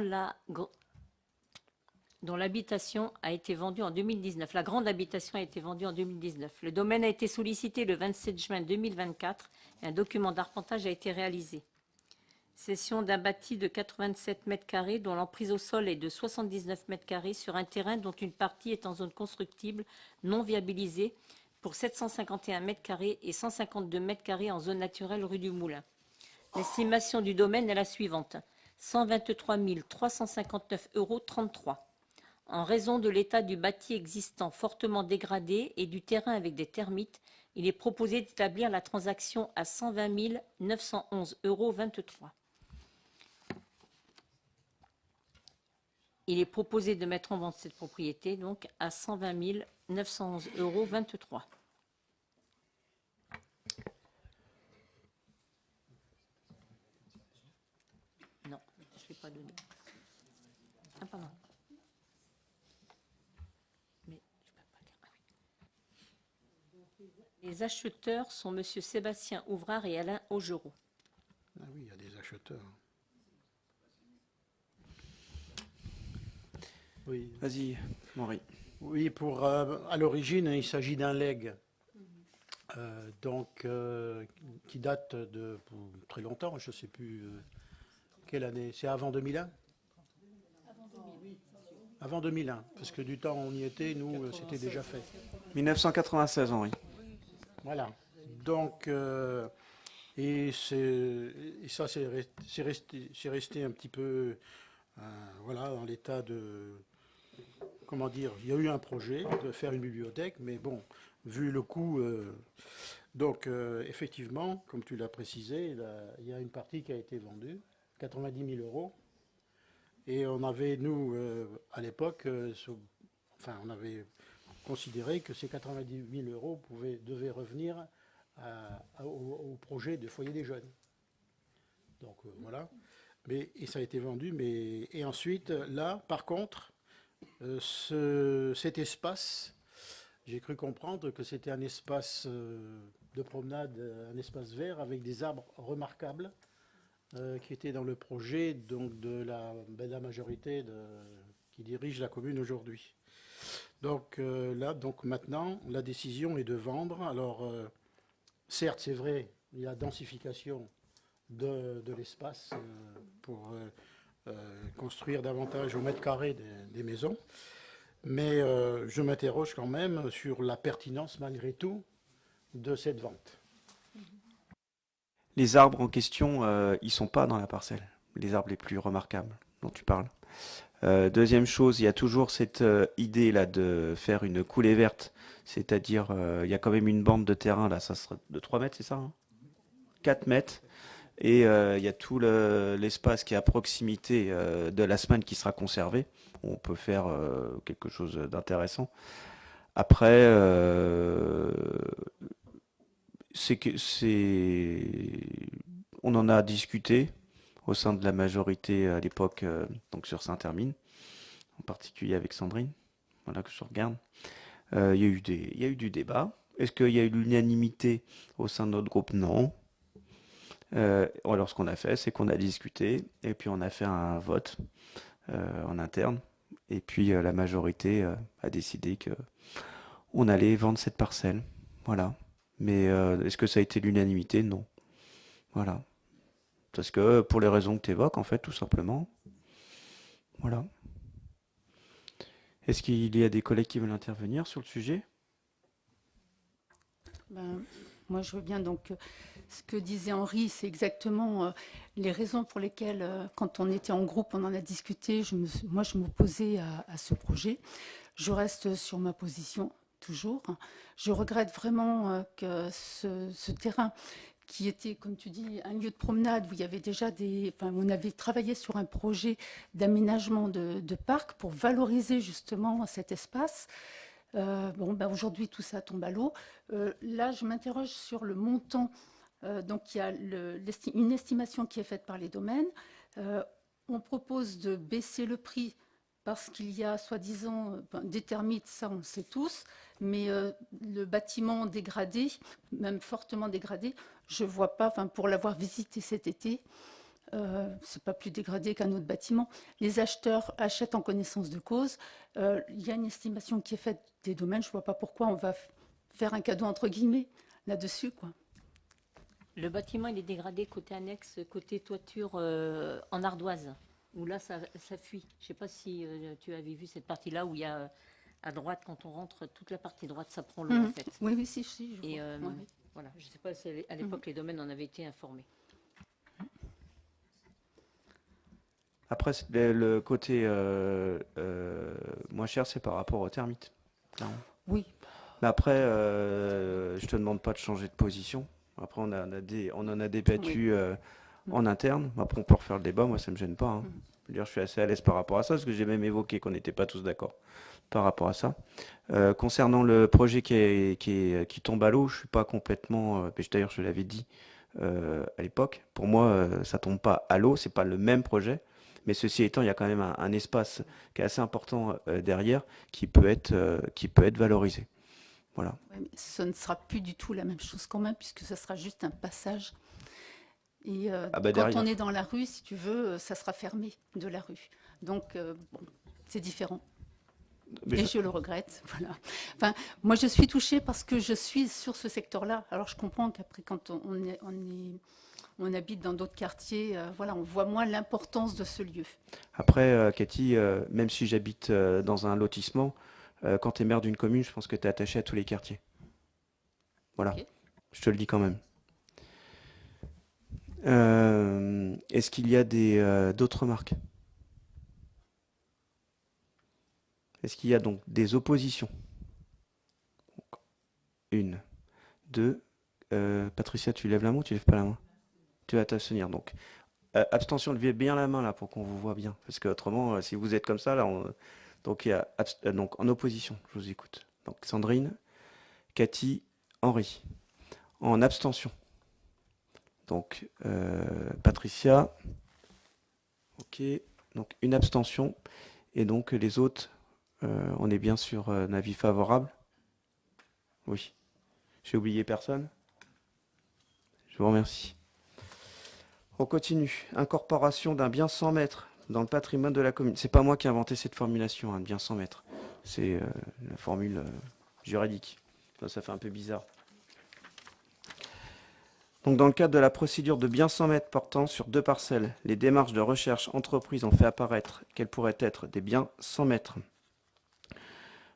l'habitation a été vendue en 2019. La grande habitation a été vendue en 2019. Le domaine a été sollicité le 27 juin 2024 et un document d'arpentage a été réalisé. Cession d'un bâti de 87 m² dont l'emprise au sol est de 79 m² sur un terrain dont une partie est en zone constructible non viabilisée pour 751 m² et 152 m² en zone naturelle rue du Moulin. L'estimation du domaine est la suivante. 123 359,33 €. En raison de l'état du bâti existant fortement dégradé et du terrain avec des termites, il est proposé d'établir la transaction à 120 911,23 €. Il est proposé de mettre en vente cette propriété donc à 120 911,23 €. Non, je ne fais pas de... Ah, pardon. Mais je peux pas dire. Ah oui. Les acheteurs sont M. Sébastien Ouvrard et Alain Augereau. Ah oui, il y a des acheteurs. Oui. Vas-y, Henri. Oui, à l'origine, il s'agit d'un legs, qui date de très longtemps, je ne sais plus quelle année. C'est avant 2001 ? Avant 2001, parce que du temps où on y était, nous, c'était déjà fait. 1996, Henri. Voilà. Donc, et ça, c'est resté un petit peu, voilà, dans l'état de... Comment dire, il y a eu un projet de faire une bibliothèque, mais bon, vu le coût, effectivement, comme tu l'as précisé, il y a une partie qui a été vendue, 90 000 €, et on avait, nous, à l'époque, on avait considéré que ces 90 000 € devaient revenir au projet de foyer des jeunes. Donc voilà, et ça a été vendu, et ensuite, là, par contre, cet espace, j'ai cru comprendre que c'était un espace de promenade, un espace vert avec des arbres remarquables qui étaient dans le projet donc, de la majorité qui dirige la commune aujourd'hui. Donc donc maintenant, la décision est de vendre. Alors, certes, c'est vrai, il y a densification de l'espace pour... construire davantage au mètre carré des maisons. Mais je m'interroge quand même sur la pertinence, malgré tout, de cette vente. Les arbres en question, ils sont pas dans la parcelle. Les arbres les plus remarquables dont tu parles. Deuxième chose, il y a toujours cette idée là de faire une coulée verte. C'est-à-dire, il y a quand même une bande de terrain, là, ça sera de 3 mètres, c'est ça, hein, 4 mètres. Et il y a tout l'espace qui est à proximité de la semaine qui sera conservé. On peut faire quelque chose d'intéressant. Après, on en a discuté au sein de la majorité à l'époque, donc sur Saint-Hermine, en particulier avec Sandrine, voilà que je regarde. Il y a eu du débat. Est-ce qu'il y a eu l'unanimité au sein de notre groupe? Non. Alors ce qu'on a fait, c'est qu'on a discuté et puis on a fait un vote en interne. Et puis la majorité a décidé que on allait vendre cette parcelle. Voilà. Mais est-ce que ça a été l'unanimité? Non. Voilà. Parce que pour les raisons que tu évoques, en fait, tout simplement. Voilà. Est-ce qu'il y a des collègues qui veulent intervenir sur le sujet? Moi, je veux bien. Donc, ce que disait Henri, c'est exactement les raisons pour lesquelles, quand on était en groupe, on en a discuté. Moi, je m'opposais à ce projet. Je reste sur ma position, toujours. Je regrette vraiment que ce terrain, qui était, comme tu dis, un lieu de promenade où il y avait déjà on avait travaillé sur un projet d'aménagement de parc pour valoriser justement cet espace. Aujourd'hui, tout ça tombe à l'eau. Là, je m'interroge sur le montant. Donc, il y a une estimation qui est faite par les domaines. On propose de baisser le prix parce qu'il y a, soi-disant, des termites, ça on le sait tous, mais le bâtiment dégradé, même fortement dégradé, je ne vois pas, pour l'avoir visité cet été, c'est pas plus dégradé qu'un autre bâtiment. Les acheteurs achètent en connaissance de cause. Il y a une estimation qui est faite des domaines. Je ne vois pas pourquoi on va faire un cadeau entre guillemets là-dessus, quoi. Le bâtiment, il est dégradé côté annexe, côté toiture en ardoise, où là, ça fuit. Je ne sais pas si tu avais vu cette partie-là où il y a à droite, quand on rentre, toute la partie droite, ça prend l'eau, en fait. Oui, si, je vois. Et voilà, je ne sais pas si à l'époque, les domaines en avaient été informés. Après, le côté moins cher, c'est par rapport aux termites, clairement. Oui, Mais après, je te demande pas de changer de position. Après, on en a débattu en interne. Après, on peut refaire le débat. Moi, ça me gêne pas, hein. Je veux dire, je suis assez à l'aise par rapport à ça, parce que j'ai même évoqué qu'on n'était pas tous d'accord par rapport à ça. Concernant le projet qui tombe à l'eau, je suis pas complètement. D'ailleurs, je l'avais dit à l'époque. Pour moi, ça tombe pas à l'eau. C'est pas le même projet. Mais ceci étant, il y a quand même un espace qui est assez important derrière qui peut être valorisé. Voilà. ouais, mais ce ne sera plus du tout la même chose quand même, puisque ce sera juste un passage. Et Ah bah quand derrière. on est dans la rue, si tu veux, ça sera fermé de la rue. Donc, bon, c'est différent. Mais Et je le regrette, voilà. Enfin, moi, je suis touchée parce que je suis sur ce secteur-là. Alors, je comprends qu'après, quand on habite dans d'autres quartiers, voilà, on voit moins l'importance de ce lieu. Après, Cathy, même si j'habite dans un lotissement, quand tu es maire d'une commune, je pense que tu es attaché à tous les quartiers. Voilà, Ok. je te le dis quand même. Est-ce qu'il y a d'autres remarques? Est-ce qu'il y a donc des oppositions? Donc, une, deux. Patricia, tu lèves la main ou tu lèves pas la main? Tu vas t'abstenir. Donc, abstention, levez bien la main là pour qu'on vous voit bien. Parce que autrement, si vous êtes comme ça, là, donc il y a donc en opposition, je vous écoute. Donc Sandrine, Cathy, Henri. En abstention. Donc Patricia. Ok. Donc une abstention. Et donc les autres, on est bien sur un avis favorable. Oui. J'ai oublié personne. Je vous remercie. On continue. Incorporation d'un bien 100 mètres dans le patrimoine de la commune. C'est pas moi qui ai inventé cette formulation, bien 100 mètres. C'est la formule juridique. Ça fait un peu bizarre. Donc, dans le cadre de la procédure de bien 100 mètres portant sur 2 parcelles, les démarches de recherche entreprises ont fait apparaître qu'elles pourraient être des biens 100 mètres.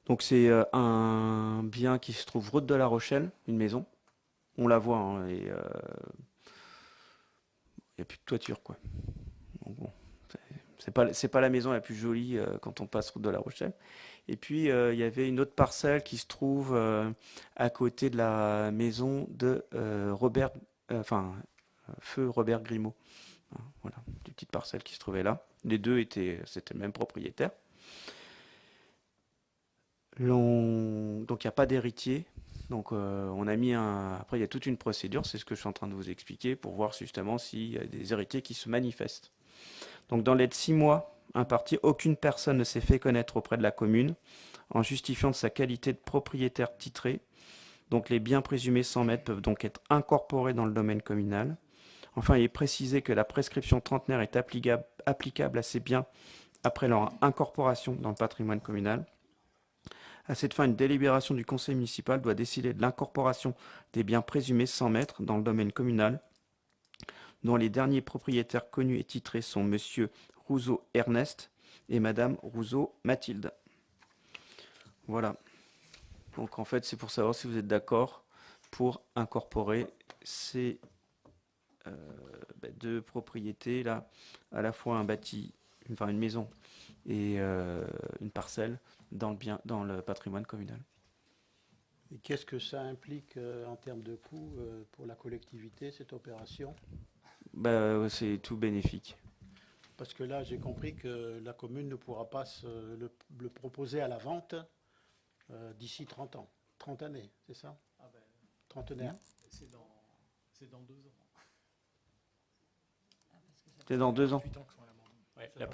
Donc, c'est un bien qui se trouve route de La Rochelle, une maison. On la voit, hein, et il n'y a plus de toiture, quoi. Donc, bon, c'est pas la maison la plus jolie quand on passe route de La Rochelle. Et puis, il y avait une autre parcelle qui se trouve à côté de la maison de feu Robert Grimaud. Voilà, une petite parcelle qui se trouvait là. Les deux c'était le même propriétaire. Donc, il n'y a pas d'héritier. Donc, on a mis Après, il y a toute une procédure, c'est ce que je suis en train de vous expliquer, pour voir justement s'il y a des héritiers qui se manifestent. Donc, dans les 6 mois impartis, aucune personne ne s'est fait connaître auprès de la commune en justifiant de sa qualité de propriétaire titré. Donc, les biens présumés 100 mètres peuvent donc être incorporés dans le domaine communal. Enfin, il est précisé que la prescription trentenaire est applicable à ces biens après leur incorporation dans le patrimoine communal. À cette fin, une délibération du conseil municipal doit décider de l'incorporation des biens présumés 100 mètres dans le domaine communal, dont les derniers propriétaires connus et titrés sont Monsieur Rousseau Ernest et Madame Rousseau Mathilde. Voilà. Donc en fait, c'est pour savoir si vous êtes d'accord pour incorporer ces deux propriétés là, à la fois un bâti, enfin une maison et une parcelle dans le patrimoine communal. Et qu'est-ce que ça implique en termes de coûts pour la collectivité, cette opération? C'est tout bénéfique. Parce que là, j'ai compris que la commune ne pourra pas le proposer à la vente d'ici 30 ans. 30 années, c'est ça? Trentenaire. C'est dans 2 ans. C'est dans 2 ans. Ouais, la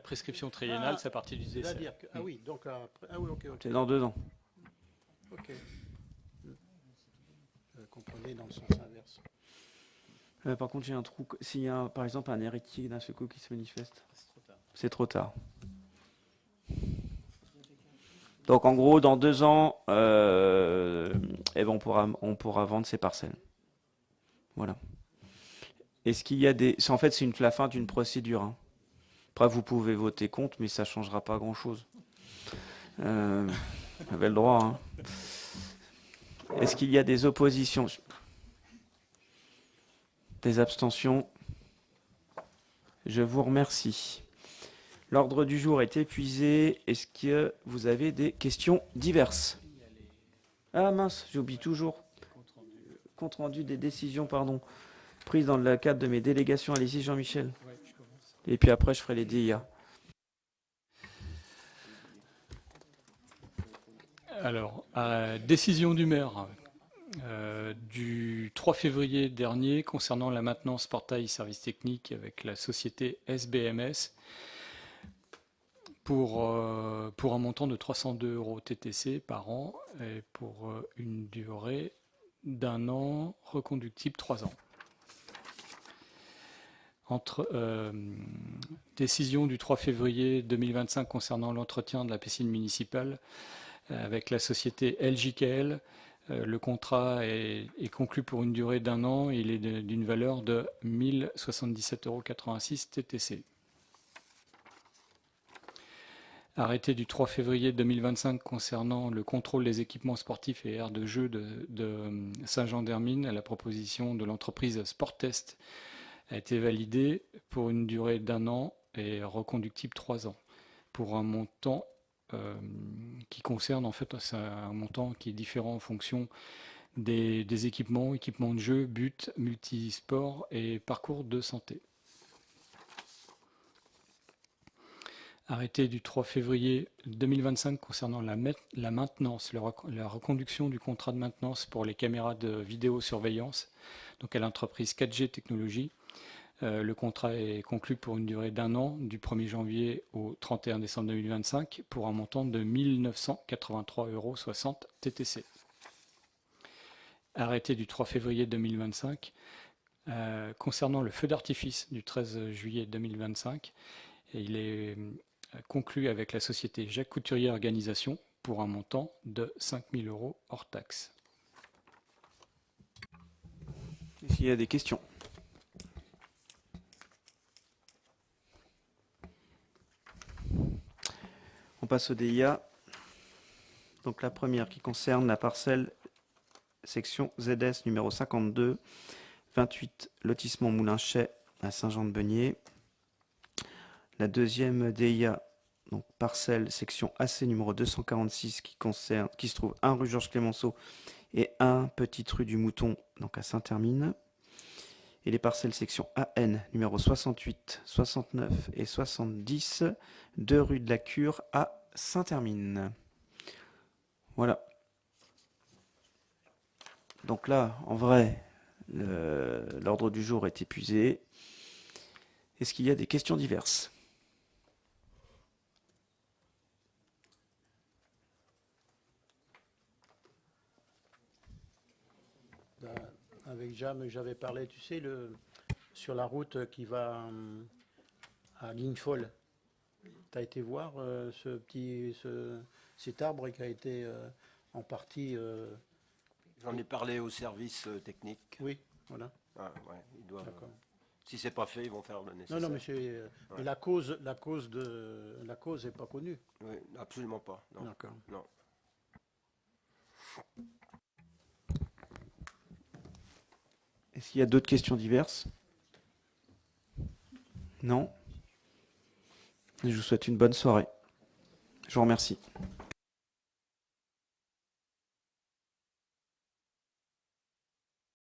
prescription triennale, c'est à partir du décès. C'est-à-dire que, oui, donc après, oui, ok. C'est dans 2 ans. Ok. Je comprenais dans le sens inverse. Par contre, j'ai un trou. S'il y a, par exemple, un héritier d'un secours qui se manifeste, c'est trop tard. Donc, en gros, dans 2 ans, on pourra vendre ces parcelles. Voilà. Est-ce qu'il y a des... En fait, c'est la fin d'une procédure. Hein. Après, vous pouvez voter contre, mais ça ne changera pas grand-chose. Vous avez le droit. Hein. Est-ce qu'il y a des oppositions? Des abstentions? Je vous remercie. L'ordre du jour est épuisé. Est-ce que vous avez des questions diverses? Ah mince, j'oublie toujours. Compte rendu des décisions, pardon, prises dans le cadre de mes délégations. Allez-y, Jean-Michel. Et puis après, je ferai les DIA. Alors, décision du maire du 3 février dernier concernant la maintenance portail service technique avec la société SBMS pour un montant de 302 € TTC par an et pour une durée d'1 an, reconductible 3 ans. Décision du 3 février 2025 concernant l'entretien de la piscine municipale avec la société LJKL. Le contrat est conclu pour une durée d'1 an et il est d'une valeur de 1077,86 € TTC. Arrêté du 3 février 2025 concernant le contrôle des équipements sportifs et aires de jeu de Saint-Jean-d'Hermine à la proposition de l'entreprise Sporttest a été validé pour une durée d'1 an et reconductible 3 ans pour un montant qui concerne en fait c'est un montant qui est différent en fonction des équipements de jeu, buts, multisports et parcours de santé. Arrêté du 3 février 2025 concernant la maintenance, la reconduction du contrat de maintenance pour les caméras de vidéosurveillance, donc à l'entreprise 4G Technologies. Le contrat est conclu pour une durée d'1 an, du 1er janvier au 31 décembre 2025, pour un montant de 1983,60 € TTC. Arrêté du 3 février 2025 concernant le feu d'artifice du 13 juillet 2025, et il est conclu avec la société Jacques Couturier Organisation pour un montant de 5 000 € hors taxe. S'il y a des questions? On passe au DIA. Donc la première qui concerne la parcelle section ZS numéro 52, 28 lotissement Moulinchet à Saint-Jean-de-Beugnier. La deuxième DIA, donc parcelle section AC numéro 246 qui se trouve 1 rue Georges Clémenceau et 1 petite rue du Mouton, donc à Saint-Hermine. Et les parcelles section AN numéro 68, 69 et 70, 2 rue de la Cure à Saint-Hermine. Voilà. Donc là, en vrai, l'ordre du jour est épuisé. Est-ce qu'il y a des questions diverses? Avec Jam, j'avais parlé, tu sais, sur la route qui va à Guignefol. Tu as été voir cet arbre qui a été en partie... J'en ai parlé au service technique. Oui, voilà. Ah, ouais, ils doivent, si c'est pas fait, ils vont faire le nécessaire. Non, mais mais la cause n'est pas connue. Oui, absolument pas. D'accord. Non. Est-ce qu'il y a d'autres questions diverses? Non? Je vous souhaite une bonne soirée. Je vous remercie.